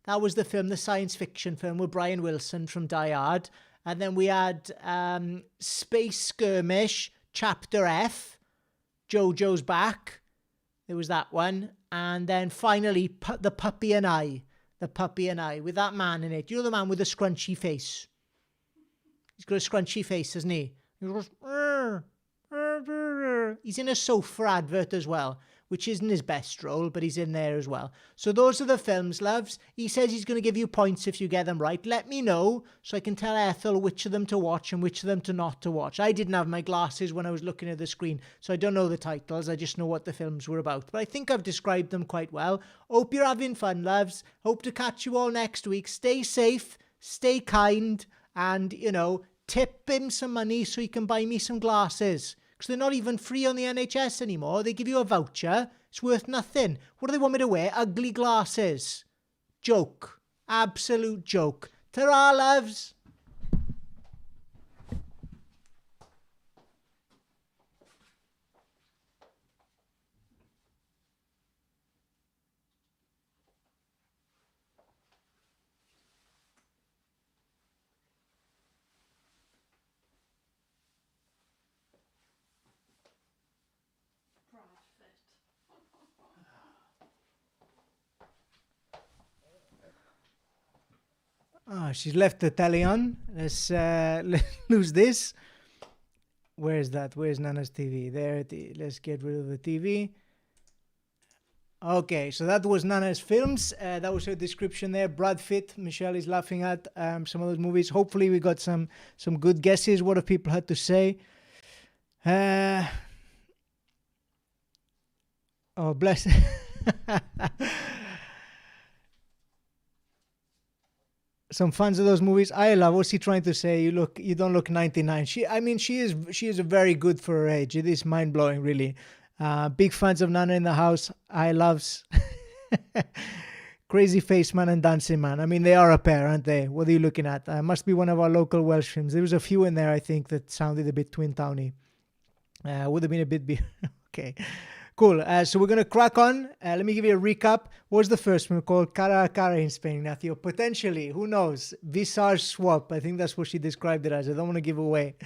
That was the film, the science fiction film with Brian Wilson from Die Hard. And then we had Space Skirmish Chapter F. JoJo's Back. There was that one. And then finally, The Puppy and I. The Puppy and I, with that man in it. You know the man with the scrunchy face? He's got a scrunchy face, hasn't he? He goes, he's in a sofa advert as well, which isn't his best role, but he's in there as well. So those are the films, loves. He says he's going to give you points if you get them right. Let me know so I can tell Ethel which of them to watch and which of them to not to watch. I didn't have my glasses when I was looking at the screen, so I don't know the titles. I just know what the films were about. But I think I've described them quite well. Hope you're having fun, loves. Hope to catch you all next week. Stay safe, stay kind, and, tip him some money so he can buy me some glasses. Because they're not even free on the NHS anymore. They give you a voucher. It's worth nothing. What do they want me to wear? Ugly glasses. Joke. Absolute joke. Ta-ra, loves. Oh, she's left the telly on. Let's lose this. Where's that? Where's Nana's TV? There it is. Let's get rid of the TV. Okay, so that was Nana's films. That was her description there. Brad Pitt. Michelle is laughing at some of those movies. Hopefully we got some good guesses. What have people had to say? Oh, bless. Some fans of those movies. I love. What's he trying to say? You don't look 99. She is very good for her age. It is mind blowing, really. Big fans of Nana in the house. I loves. Crazy Face Man and Dancing Man. I mean, they are a pair, aren't they? What are you looking at? Must be one of our local Welsh films. There was a few in there, I think, that sounded a bit Twin Towny. Would have been a bit. Okay. Cool. So we're going to crack on. Let me give you a recap. What was the first one called? Cara a cara in Spain, Ignacio. Potentially, who knows? Visage swap. I think that's what she described it as. I don't want to give away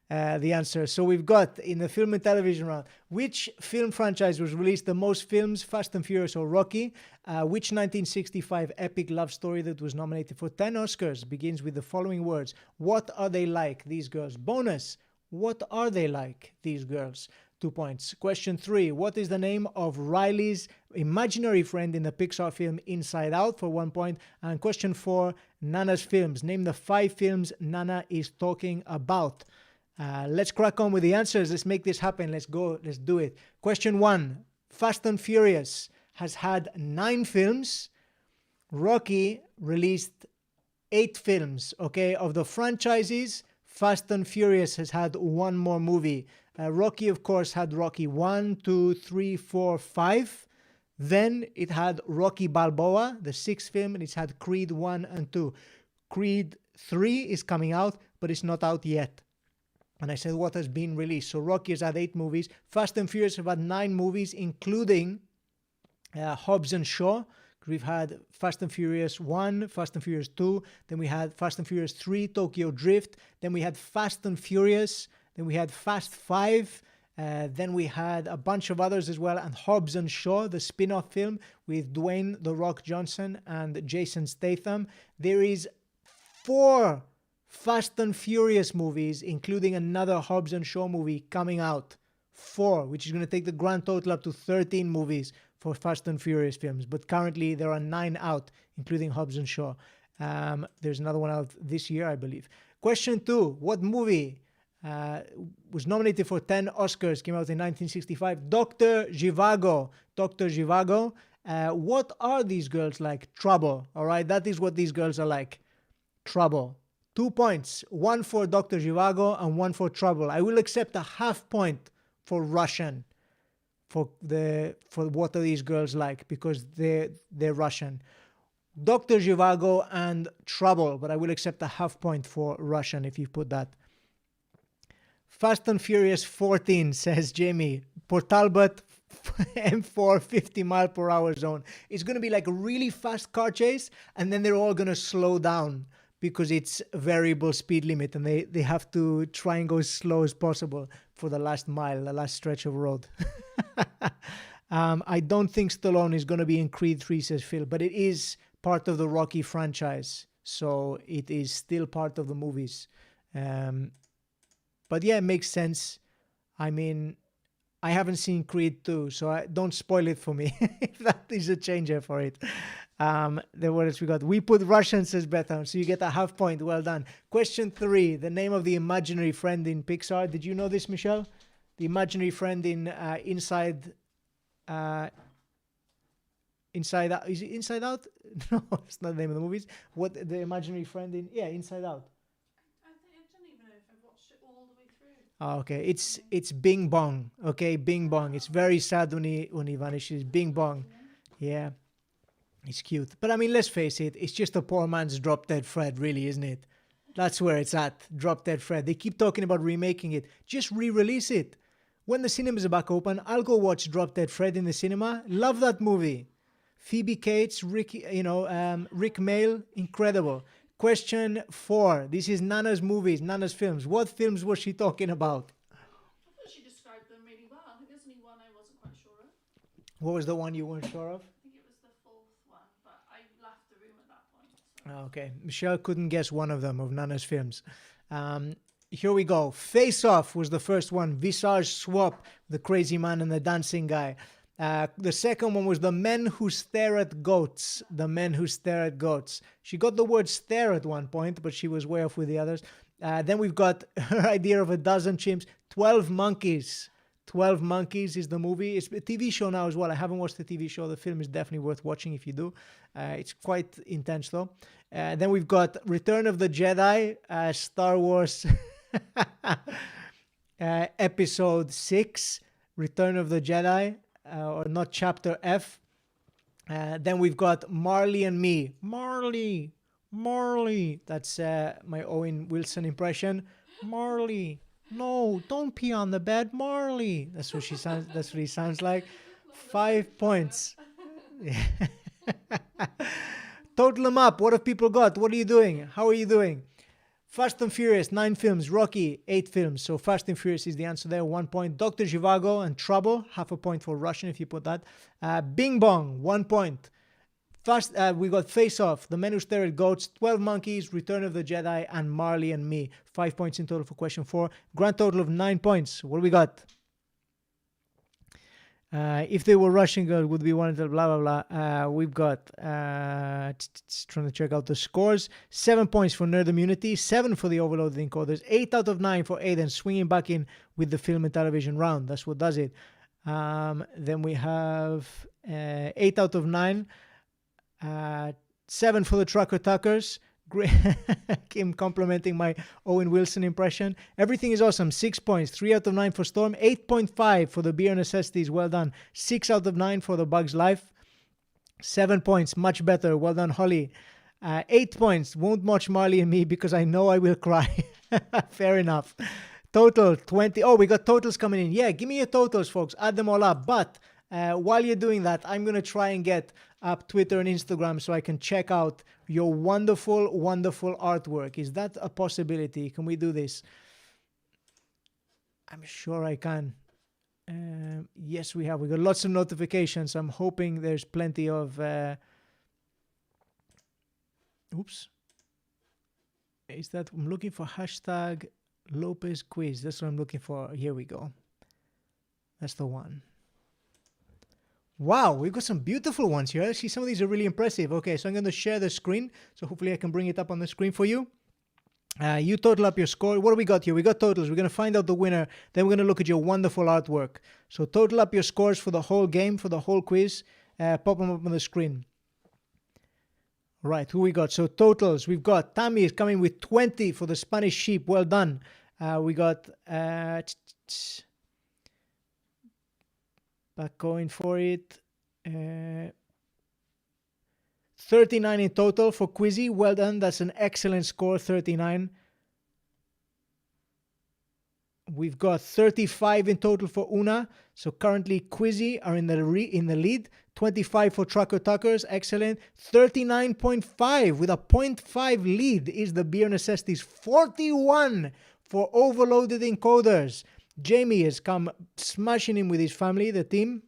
the answer. So we've got in the film and television round, which film franchise was released the most films, Fast and Furious or Rocky? Which 1965 epic love story that was nominated for 10 Oscars begins with the following words? What are they like, these girls? Bonus. What are they like, these girls? 2 points. Question 3. What is the name of Riley's imaginary friend in the Pixar film Inside Out, for 1 point? And question 4. Nana's films. Name the 5 films Nana is talking about. Let's crack on with the answers. Let's make this happen. Let's go. Let's do it. Question 1. Fast and Furious has had 9 films. Rocky released 8 films. Okay, of the franchises, Fast and Furious has had 1 more movie. Rocky, of course, had Rocky 1, 2, 3, 4, 5. Then it had Rocky Balboa, the 6th film, and it's had Creed 1 and 2. Creed 3 is coming out, but it's not out yet. And I said what has been released. So Rocky has had 8 movies. Fast and Furious have had 9 movies, including Hobbs and Shaw. We've had Fast and Furious 1, Fast and Furious 2. Then we had Fast and Furious 3, Tokyo Drift. Then we had Fast and Furious. Then we had Fast 5. Then we had a bunch of others as well. And Hobbs and Shaw, the spin-off film with Dwayne "The Rock" Johnson and Jason Statham. There is 4 Fast and Furious movies, including another Hobbs and Shaw movie coming out. 4, which is going to take the grand total up to 13 movies for Fast and Furious films. But currently there are 9 out, including Hobbs and Shaw. There's another one out this year, I believe. Question 2. What movie was nominated for 10 Oscars, came out in 1965? Dr. Zhivago. Dr. Zhivago. What are these girls like? Trouble. All right, that is what these girls are like. Trouble. 2 points. 1 for Dr. Zhivago and 1 for Trouble. I will accept a half point for Russian. For what are these girls like? Because they're Russian. Dr. Zhivago and Trouble, but I will accept a half point for Russian if you put that. Fast and Furious 14, says Jamie. Port Talbot M4 50 mile per hour zone. It's going to be like a really fast car chase, and then they're all going to slow down because it's a variable speed limit, and they have to try and go as slow as possible for the last mile, the last stretch of road. I don't think Stallone is going to be in Creed 3, says Phil, but it is part of the Rocky franchise, so it is still part of the movies. But yeah, it makes sense. I mean, I haven't seen Creed 2, so don't spoil it for me if that is a changer for it. Then what else we got? We put Russian, says Betham, so you get a half point. Well done. Question 3, the name of the imaginary friend in Pixar. Did you know this, Michelle? The imaginary friend in Inside Out. Is it Inside Out? No, it's not the name of the movies. What the imaginary friend in? Yeah, Inside Out. I don't even know if I've watched it all the way through. Oh, okay, it's Bing Bong. Okay, Bing Bong. It's very sad when he vanishes. Bing Bong. Yeah, it's cute. But I mean, let's face it. It's just a poor man's Drop Dead Fred, really, isn't it? That's where it's at. Drop Dead Fred. They keep talking about remaking it. Just re-release it. When the cinemas are back open, I'll go watch Drop Dead Fred in the cinema. Love that movie. Phoebe Cates, Rick Mail, incredible. Question 4. This is Nana's movies, Nana's films. What films was she talking about? I thought she described them really well. I think there's only one I wasn't quite sure of. What was the one you weren't sure of? I think it was the 4th one, but I left the room at that point. So. Okay, Michelle couldn't guess one of them, of Nana's films. Here we go. Face Off was the first one. Visage Swap, the crazy man and the dancing guy. The second one was The Men Who Stare at Goats. The Men Who Stare at Goats. She got the word stare at one point, but she was way off with the others. Then we've got her idea of a dozen chimps. 12 Monkeys. 12 Monkeys is the movie. It's a TV show now as well. I haven't watched the TV show. The film is definitely worth watching if you do. It's quite intense though. Then we've got Return of the Jedi, Star Wars Episode 6, Return of the Jedi. Or not chapter F. Then we've got Marley and Me. Marley. That's my Owen Wilson impression. Marley. No, don't pee on the bed, Marley. That's what she sounds. That's what he sounds like. 5 points. Total them up. What have people got? What are you doing? How are you doing? Fast and Furious, 9 films. Rocky, 8 films. So Fast and Furious is the answer there, 1 point. Dr. Zhivago and Trouble, half a point for Russian if you put that. Bing Bong, 1 point. We got Face Off, The Men Who Stare at Goats, 12 Monkeys, Return of the Jedi, and Marley and Me. 5 points in total for question 4. Grand total of 9 points. What do we got? If they were Russian girls, would be one until blah, blah, blah. We've got, trying to check out the scores. 7 points for Nerd Immunity, 7 for the Overloaded Encoders, 8 out of 9 for Aiden, swinging back in with the film and television round. That's what does it. Then we have 8 out of 9, 7 for the Trucker Tuckers. Kim complimenting my Owen Wilson impression. Everything is awesome. 6 points. 3 out of 9 for Storm. 8.5 for the Beer Necessities. Well done. 6 out of 9 for the Bug's Life. 7 points. Much better. Well done, Holly. 8 points. Won't watch Marley and Me because I know I will cry. Fair enough. Total 20. Oh, we got totals coming in. Yeah, give me your totals, folks. Add them all up. But while you're doing that, I'm going to try and get up Twitter and Instagram so I can check out your wonderful, wonderful artwork. Is that a possibility? Can we do this? I'm sure I can. Yes, we have. We got lots of notifications. I'm hoping there's plenty of... Oops. Is that... I'm looking for hashtag Lopez Quiz. That's what I'm looking for. Here we go. That's the one. Wow, we've got some beautiful ones here. Actually, some of these are really impressive. Okay, so I'm going to share the screen. So hopefully I can bring it up on the screen for you. You total up your score. What do we got here? We got totals. We're going to find out the winner. Then we're going to look at your wonderful artwork. So total up your scores for the whole game, for the whole quiz. Pop them up on the screen. Right, who we got? So totals. We've got Tammy is coming with 20 for the Spanish Sheep. Well done. We got... Back going for it. 39 in total for Quizzy. Well done. That's an excellent score, 39. We've got 35 in total for Una. So currently Quizzy are in the lead. 25 for Trucker Tuckers. Excellent. 39.5 with a 0.5 lead is the Beer Necessities. 41 for Overloaded Encoders. Jamie has come smashing in with his family, the team.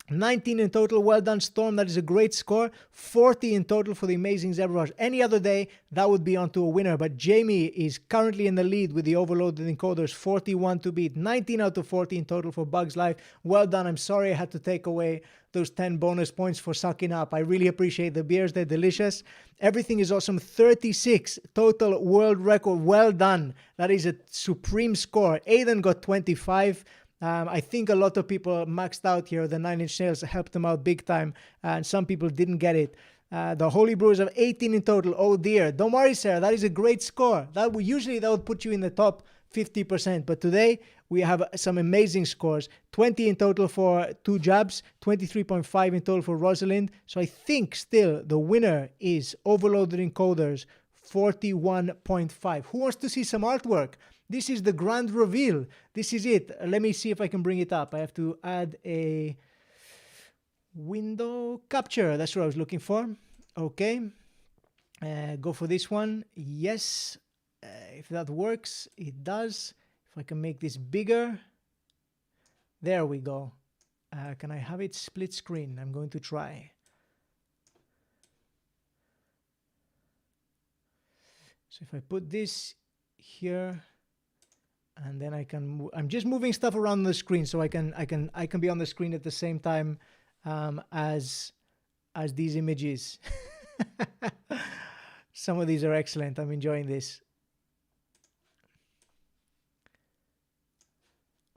19 in total. Well done, Storm. That is a great score. 40 in total for the amazing Zebra Rush. Any other day, that would be onto a winner. But Jamie is currently in the lead with the overloaded encoders. 41 to beat. 19 out of 40 in total for Bugs Life. Well done. I'm sorry I had to take away those 10 bonus points for sucking up. I really appreciate the beers. They're delicious. Everything is awesome. 36 total world record. Well done. That is a supreme score. Aiden got 25. I think a lot of people maxed out here. The 9 Inch Nails helped them out big time, and some people didn't get it. The Holy Brewers have 18 in total. Oh dear. Don't worry, Sarah. That is a great score. Usually that would put you in the top 50%, but today we have some amazing scores. 20 in total for 2 Jabs, 23.5 in total for Rosalind. So I think still the winner is Overloaded Encoders, 41.5. Who wants to see some artwork? This is the grand reveal. This is it. Let me see if I can bring it up. I have to add a window capture. That's what I was looking for. Okay. Go for this one. Yes. If that works, it does. If I can make this bigger. There we go. Can I have it split screen? I'm going to try. So if I put this here, and then I can, I'm just moving stuff around the screen so I can be on the screen at the same time as these images. Some of these are excellent. I'm enjoying this.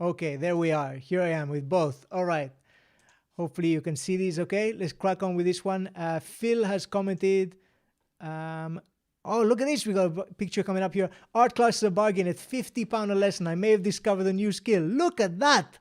Okay, there we are. Here I am with both. All right. Hopefully you can see these. Okay, let's crack on with this one. Phil has commented. Oh, look at this. We got a picture coming up here. Art class is a bargain at £50 a lesson. I may have discovered a new skill. Look at that.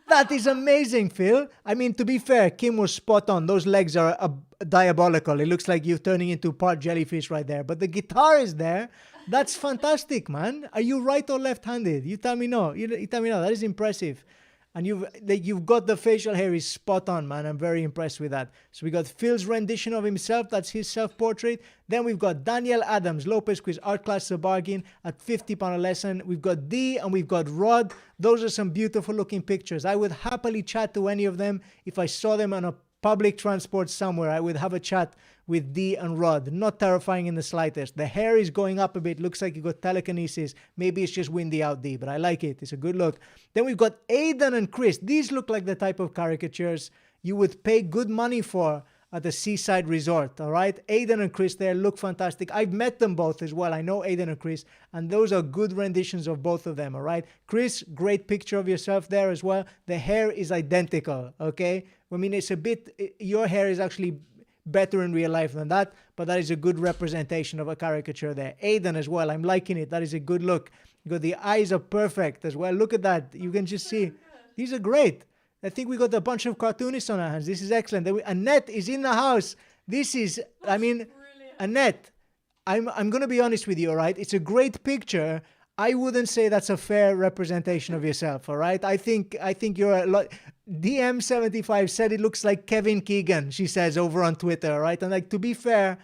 That is amazing, Phil. I mean, to be fair, Kim was spot on. Those legs are diabolical. It looks like you're turning into part jellyfish right there. But the guitar is there. That's fantastic, man. Are you right or left-handed? You tell me no. You tell me no. That is impressive. And you've got the facial hair is spot on, man. I'm very impressed with that. So we got Phil's rendition of himself. That's his self-portrait. Then we've got Daniel Adams, Lopez Quiz, Art Class is a bargain at £50 a lesson. We've got Dee and we've got Rod. Those are some beautiful looking pictures. I would happily chat to any of them if I saw them on a public transport somewhere. I would have a chat with Dee and Rod. Not terrifying in the slightest. The hair is going up a bit. Looks like you got telekinesis. Maybe it's just windy out, Dee, but I like it. It's a good look. Then we've got Aidan and Chris. These look like the type of caricatures you would pay good money for at a seaside resort, all right? Aidan and Chris there look fantastic. I've met them both as well. I know Aidan and Chris, and those are good renditions of both of them, all right? Chris, great picture of yourself there as well. The hair is identical, okay? I mean, it's a bit, your hair is actually better in real life than that, but that is a good representation of a caricature there. Aidan as well, I'm liking it. That is a good look. You got the eyes are perfect as well. Look at that. You can just see. These are great. I think we got a bunch of cartoonists on our hands. This is excellent. Annette is in the house. This is, I mean, brilliant. Annette, I'm going to be honest with you, all right? It's a great picture. I wouldn't say that's a fair representation of yourself, all right? I think you're a lot. DM75 said it looks like Kevin Keegan, she says over on Twitter, all right? And like, to be fair,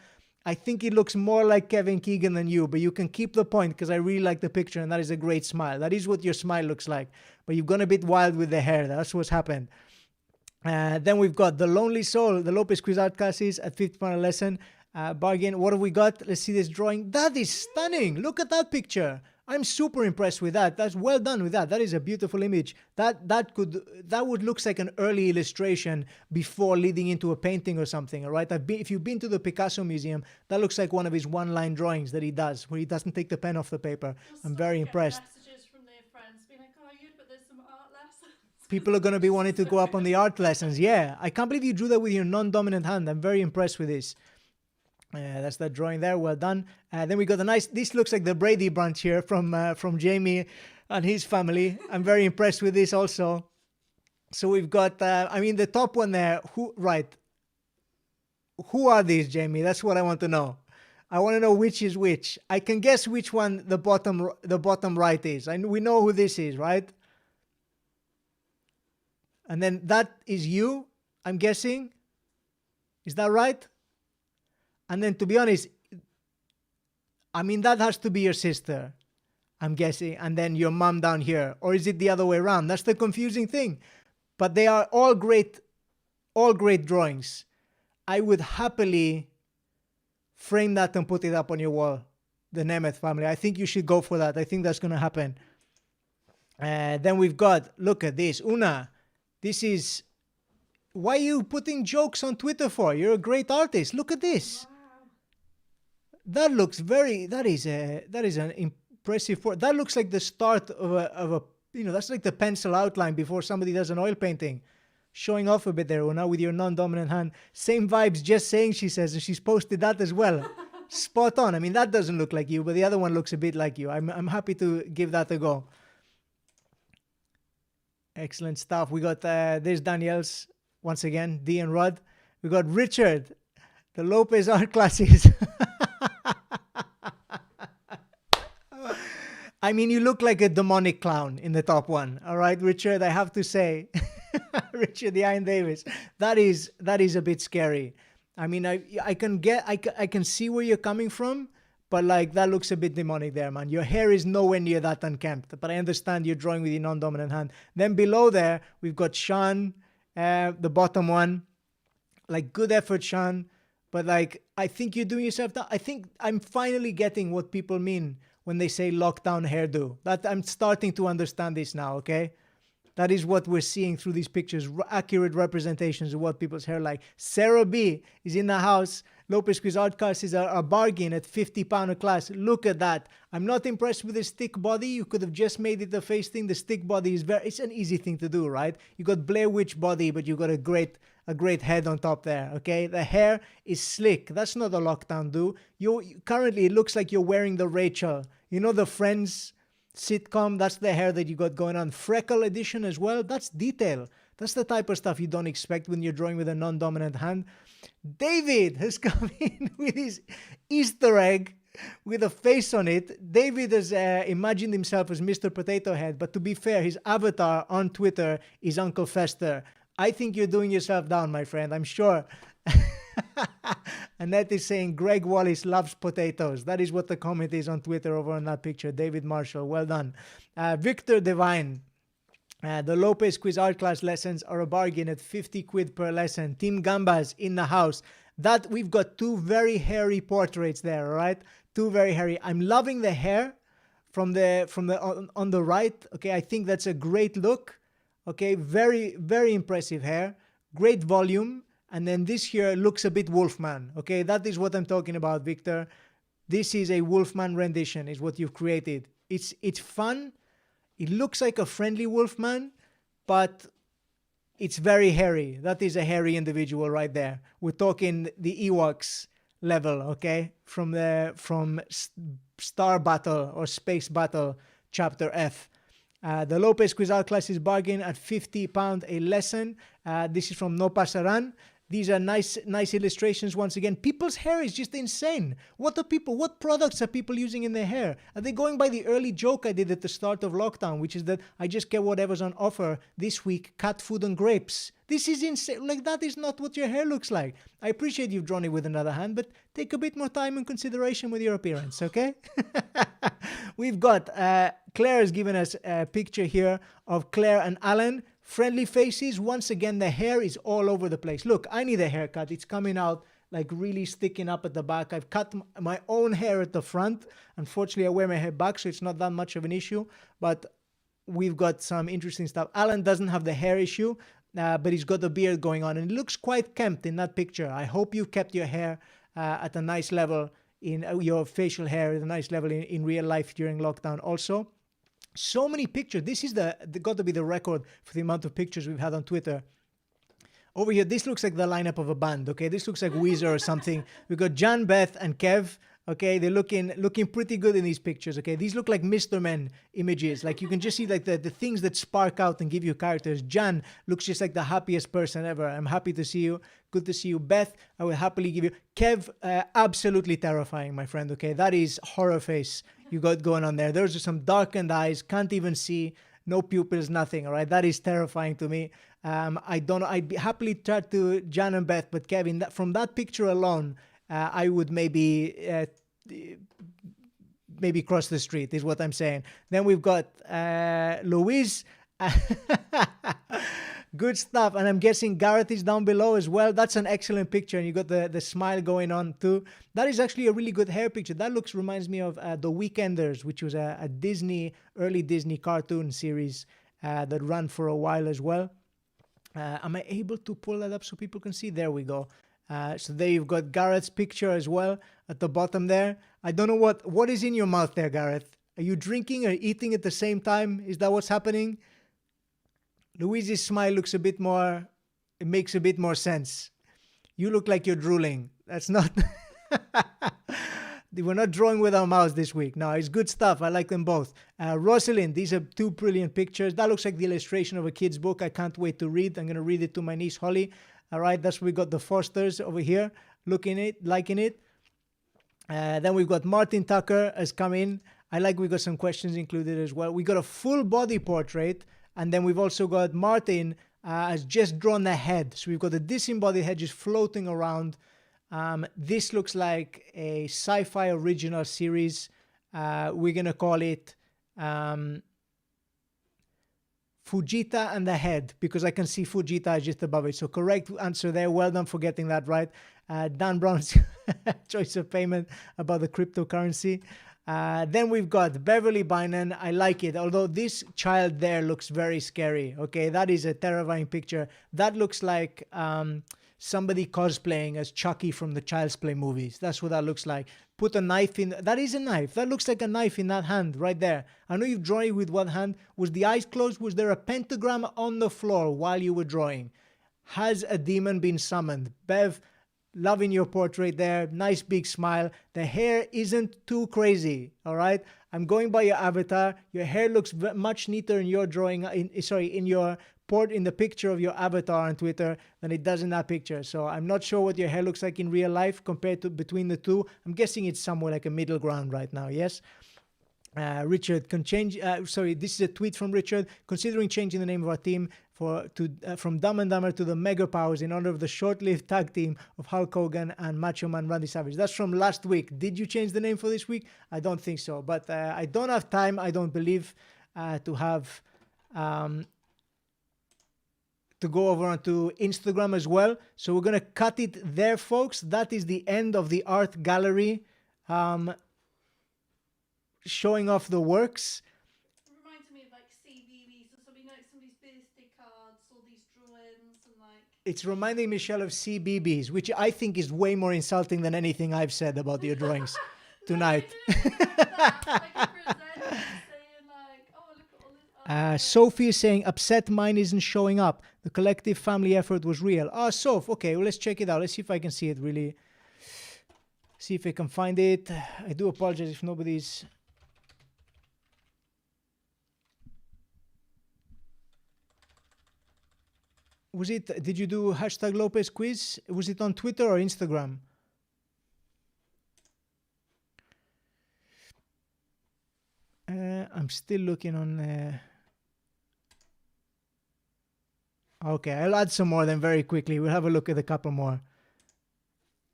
I think it looks more like Kevin Keegan than you, but you can keep the point because I really like the picture and that is a great smile. That is what your smile looks like. But you've gone a bit wild with the hair. That's what's happened. Then we've got The Lonely Soul, the Lopez Quiz art classes at £50 a lesson. Bargain. What have we got? Let's see this drawing. That is stunning. Look at that picture. I'm super impressed with that. That's well done with that. That is a beautiful image. That would look like an early illustration before leading into a painting or something. All right. If you've been to the Picasso Museum, that looks like one of his one-line drawings that he does, where he doesn't take the pen off the paper. I'm very impressed. Messages from their friends being like, "Oh, you, but there's some art lessons." People are going to be wanting to go up on the art lessons. Yeah, I can't believe you drew that with your non-dominant hand. I'm very impressed with this. That's that drawing there. Well done. Then we got a nice. This looks like the Brady Bunch here from Jamie and his family. I'm very impressed with this also. So we've got. I mean, the top one there. Who are these, Jamie? That's what I want to know. I want to know which is which. I can guess which one the bottom right is. We know who this is, right? And then that is you. I'm guessing. Is that right? And then, to be honest, I mean, that has to be your sister, I'm guessing, and then your mom down here. Or is it the other way around? That's the confusing thing. But they are all great all great drawings. I would happily frame that and put it up on your wall. The Nemeth family. I think you should go for that. I think that's going to happen. Then we've got, look at this. Una, this is, why are you putting jokes on Twitter for? You're a great artist. Look at this. Wow. That looks that is an impressive, that looks like the start of a, that's like the pencil outline before somebody does an oil painting. Showing off a bit there, Una, with your non-dominant hand. Same vibes, just saying, she says, and she's posted that as well. Spot on. I mean, that doesn't look like you, but the other one looks a bit like you. I'm happy to give that a go. Excellent stuff. We got, there's Danielle's, once again, D and Rod. We got Richard, the Lopez art classes. I mean, you look like a demonic clown in the top one. All right, Richard, I have to say. Richard the Iron Davis. That is a bit scary. I mean, I can see where you're coming from, but like that looks a bit demonic there, man. Your hair is nowhere near that unkempt, but I understand you're drawing with your non-dominant hand. Then below there, we've got Sean, the bottom one. Like, good effort, Sean. But like, I think you're doing yourself down. I think I'm finally getting what people mean when they say lockdown hairdo. That I'm starting to understand this now, okay? That is what we're seeing through these pictures, accurate representations of what people's hair like. Sarah B is in the house. Lopez Quiz art classes are a bargain at £50 a class. Look at that. I'm not impressed with the stick body. You could have just made it the face thing. The stick body is it's an easy thing to do, right? You got Blair Witch body, but you got a great head on top there, okay? The hair is slick. That's not a lockdown do. Currently, it looks like you're wearing the Rachel. You know the Friends sitcom? That's the hair that you got going on. Freckle edition as well. That's detail. That's the type of stuff you don't expect when you're drawing with a non-dominant hand. David has come in with his Easter egg with a face on it. David has imagined himself as Mr. Potato Head, but to be fair, his avatar on Twitter is Uncle Fester. I think you're doing yourself down, my friend. I'm sure. Annette is saying Greg Wallace loves potatoes. That is what the comment is on Twitter over on that picture. David Marshall, well done. Victor Devine, the Lopez Quiz art class lessons are a bargain at 50 quid per lesson. Team Gambas in the house. That we've got two very hairy portraits there, all right? Two very hairy. I'm loving the hair from the on the right. Okay, I think that's a great look. Okay, very, very impressive hair. Great volume. And then this here looks a bit Wolfman. Okay, that is what I'm talking about, Victor. This is a Wolfman rendition, is what you've created. It's fun. It looks like a friendly Wolfman, but it's very hairy. That is a hairy individual right there. We're talking the Ewoks level, okay? From Star Battle or Space Battle Chapter F. The Lopez Quiz art class is bargain at £50 a lesson. This is from No Pasaran. These are nice illustrations once again. People's hair is just insane. What products are people using in their hair? Are they going by the early joke I did at the start of lockdown, which is that I just get whatever's on offer this week, cat food and grapes? This is insane. Like, that is not what your hair looks like. I appreciate you've drawn it with another hand, but take a bit more time and consideration with your appearance, okay? We've got, Claire has given us a picture here of Claire and Alan. Friendly faces. Once again, the hair is all over the place. Look, I need a haircut. It's coming out like really sticking up at the back. I've cut my own hair at the front. Unfortunately, I wear my hair back, so it's not that much of an issue. But we've got some interesting stuff. Alan doesn't have the hair issue, but he's got the beard going on. And it looks quite kempt in that picture. I hope you've kept your hair at a nice level, in your facial hair at a nice level in real life during lockdown also. So many pictures. This is got to be the record for the amount of pictures we've had on Twitter. Over here, this looks like the lineup of a band, okay? This looks like Weezer or something. We've got Jan, Beth, and Kev, okay? They're looking pretty good in these pictures, okay? These look like Mr. Men images. Like, you can just see like the things that spark out and give you characters. Jan looks just like the happiest person ever. I'm happy to see you. Good to see you. Beth, I will happily give you. Kev, absolutely terrifying, my friend, okay? That is horror face you got going on there. Those are some darkened eyes, can't even see, no pupils, nothing, all right? That is terrifying to me. I don't know, I'd be happily chat to Jan and Beth, but Kevin, from that picture alone, I would maybe cross the street, is what I'm saying. Then we've got Louise. Good stuff. And I'm guessing Gareth is down below as well. That's an excellent picture. And you got the smile going on too. That is actually a really good hair picture. That reminds me of The Weekenders, which was a early Disney cartoon series that ran for a while as well. Am I able to pull that up so people can see? There we go. So there you've got Gareth's picture as well at the bottom there. I don't know what is in your mouth there, Gareth. Are you drinking or eating at the same time? Is that what's happening? Louise's smile looks a bit more, it makes a bit more sense. You look like you're drooling. That's not, we're not drawing with our mouths this week. No, it's good stuff. I like them both. Rosalind, these are two brilliant pictures. That looks like the illustration of a kid's book. I can't wait to read. I'm going to read it to my niece, Holly. All right, that's we got the Fosters over here, liking it. Then we've got Martin Tucker has come in. I like we got some questions included as well. We got a full body portrait, and then we've also got Martin has just drawn the head. So we've got the disembodied head just floating around. This looks like a sci-fi original series. We're gonna call it Fujita and the Head, because I can see Fujita just above it. So correct answer there. Well done for getting that right. Dan Brown's choice of payment about the cryptocurrency. Then we've got Beverly Bynum. I like it, although this child there looks very scary. Okay, that is a terrifying picture. That looks like somebody cosplaying as Chucky from the Child's Play movies. That's what that looks like. Put a knife in. That is a knife. That looks like a knife in that hand right there. I know you've drawn it with one hand. Was the eyes closed? Was there a pentagram on the floor while you were drawing? Has a demon been summoned? Bev, loving your portrait there. Nice big smile. The hair isn't too crazy. All right. I'm going by your avatar. Your hair looks much neater in your drawing. In the picture of your avatar on Twitter than it does in that picture. So I'm not sure what your hair looks like in real life compared to between the two. I'm guessing it's somewhere like a middle ground right now. Yes. Richard can change. Sorry, this is a tweet from Richard. Considering changing the name of our team from Dumb and Dumber to the Mega Powers in honor of the short-lived tag team of Hulk Hogan and Macho Man Randy Savage. That's from last week. Did you change the name for this week? I don't think so. But I don't have time. I don't believe to have. To go over onto Instagram as well. So we're going to cut it there, folks. That is the end of the art gallery showing off the works. It reminds me of like CBBS or something, like somebody's birthday cards, all these drawings and like... It's reminding Michelle of CBBS, which I think is way more insulting than anything I've said about your drawings tonight. Sophie is saying, upset mine isn't showing up. The collective family effort was real. Oh, Soph, okay, well, let's check it out. Let's see if I can see it really. See if I can find it. I do apologize if nobody's... Was it, did you do hashtag Lopez Quiz? Was it on Twitter or Instagram? I'm still looking on... Okay, I'll add some more then very quickly. We'll have a look at a couple more.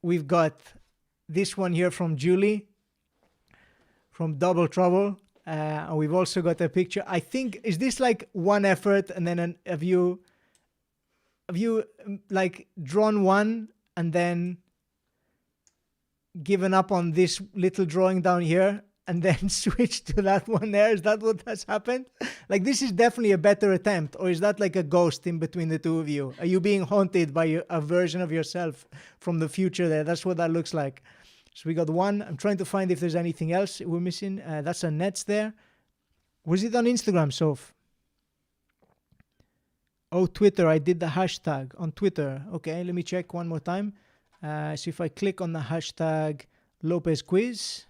We've got this one here from Julie from Double Trouble. And we've also got a picture. I think, is this like one effort and then have you like drawn one and then given up on this little drawing down here and then switch to that one there? Is that what has happened? Like, this is definitely a better attempt, or is that like a ghost in between the two of you? Are you being haunted by a version of yourself from the future there? That's what that looks like. So we got one. I'm trying to find if there's anything else we're missing. That's a nets there. Was it on Instagram, Soph? Oh, Twitter. I did the hashtag on Twitter. Okay, let me check one more time. So if I click on the hashtag Lopez Quiz...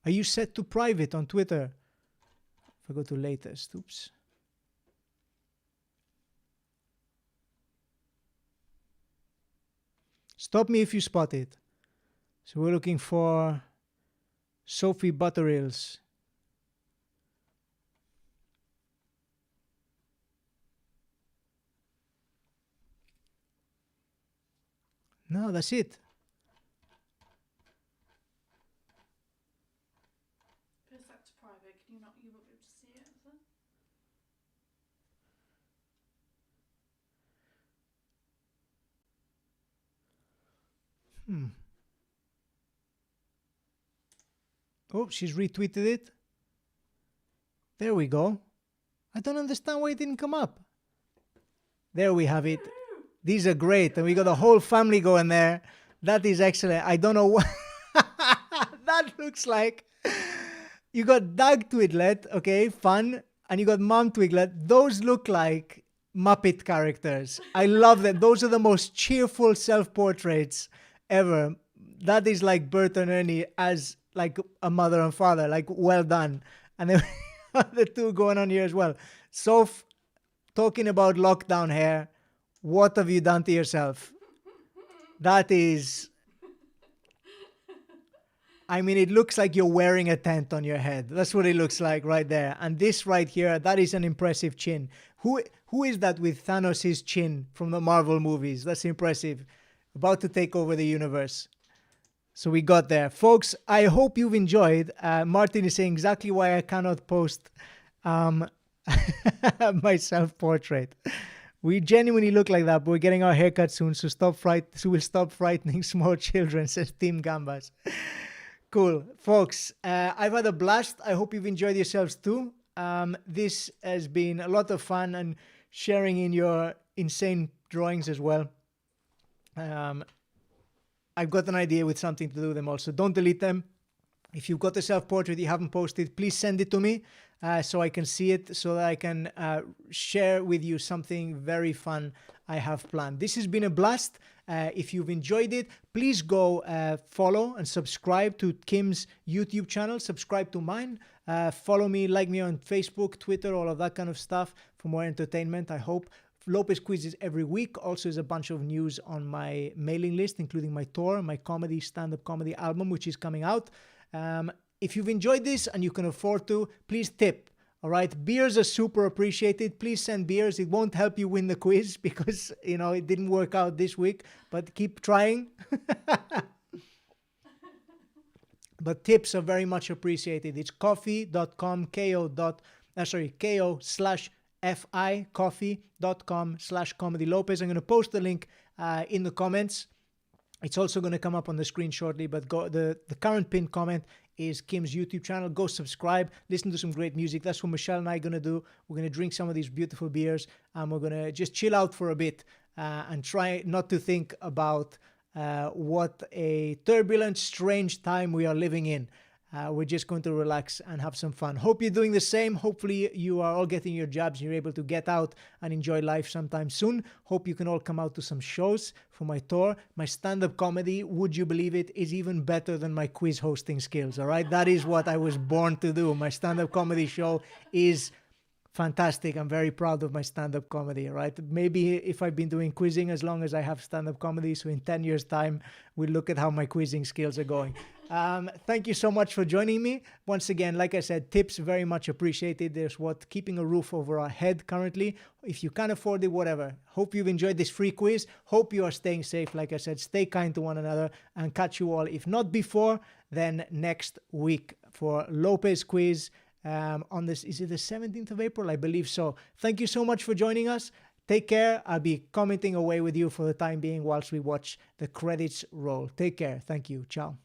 Are you set to private on Twitter? If I go to latest, oops. Stop me if you spot it. So we're looking for Sophie Butterills. No, that's it. Private. Can you not? You won't be able to see it, is it? Oh, she's retweeted it. There we go. I don't understand why it didn't come up. There we have it. These are great. And we got the whole family going there. That is excellent. I don't know what that looks like. You got Doug Twiglet, okay, fun. And you got Mom Twiglet. Those look like Muppet characters. I love them. Those are the most cheerful self-portraits ever. That is like Bert and Ernie as like a mother and father. Like, well done. And then the two going on here as well. Soph, talking about lockdown hair. What have you done to yourself? That is... I mean, it looks like you're wearing a tent on your head. That's what it looks like right there. And this right here, that is an impressive chin. Who is that with Thanos' chin from the Marvel movies? That's impressive. About to take over the universe. So we got there. Folks, I hope you've enjoyed. Martin is saying exactly why I cannot post my self-portrait. We genuinely look like that, but we're getting our haircut soon, so we'll stop frightening small children, says Team Gambas. Cool. Folks, I've had a blast. I hope you've enjoyed yourselves too. This has been a lot of fun and sharing in your insane drawings as well. I've got an idea with something to do with them also. Don't delete them. If you've got a self-portrait you haven't posted, please send it to me so I can see it, so that I can share with you something very fun I have planned. This has been a blast. If you've enjoyed it, please go follow and subscribe to Kim's YouTube channel. Subscribe to mine. Follow me, like me on Facebook, Twitter, all of that kind of stuff for more entertainment, I hope. Lopez Quiz is every week. Also is a bunch of news on my mailing list, including my tour, my comedy, stand-up comedy album, which is coming out. If you've enjoyed this and you can afford to, please tip. All right, beers are super appreciated. Please send beers. It won't help you win the quiz because, you know, it didn't work out this week, but keep trying. But tips are very much appreciated. It's coffee.com, ko/fi, coffee.com/comedy Lopez. I'm going to post the link in the comments. It's also going to come up on the screen shortly, but the current pinned comment is Kim's YouTube channel. Go subscribe, listen to some great music. That's what Michelle and I are going to do. We're going to drink some of these beautiful beers, and we're going to just chill out for a bit and try not to think about what a turbulent, strange time we are living in. We're just going to relax and have some fun. Hope you're doing the same. Hopefully you are all getting your jobs. You're able to get out and enjoy life sometime soon. Hope you can all come out to some shows for my tour. My stand-up comedy, would you believe it, is even better than my quiz hosting skills, all right? That is what I was born to do. My stand-up comedy show is fantastic. I'm very proud of my stand-up comedy, right? Maybe if I've been doing quizzing as long as I have stand-up comedy, so in 10 years' time, we'll look at how my quizzing skills are going. Thank you so much for joining me. Once again, like I said, tips very much appreciated. There's what keeping a roof over our head currently. If you can't afford it, whatever. Hope you've enjoyed this free quiz. Hope you are staying safe. Like I said, stay kind to one another, and catch you all, if not before, then next week for Lopez Quiz. On this, is it the 17th of April? I believe so. Thank you so much for joining us. Take care. I'll be commenting away with you for the time being whilst we watch the credits roll. Take care. Thank you. Ciao.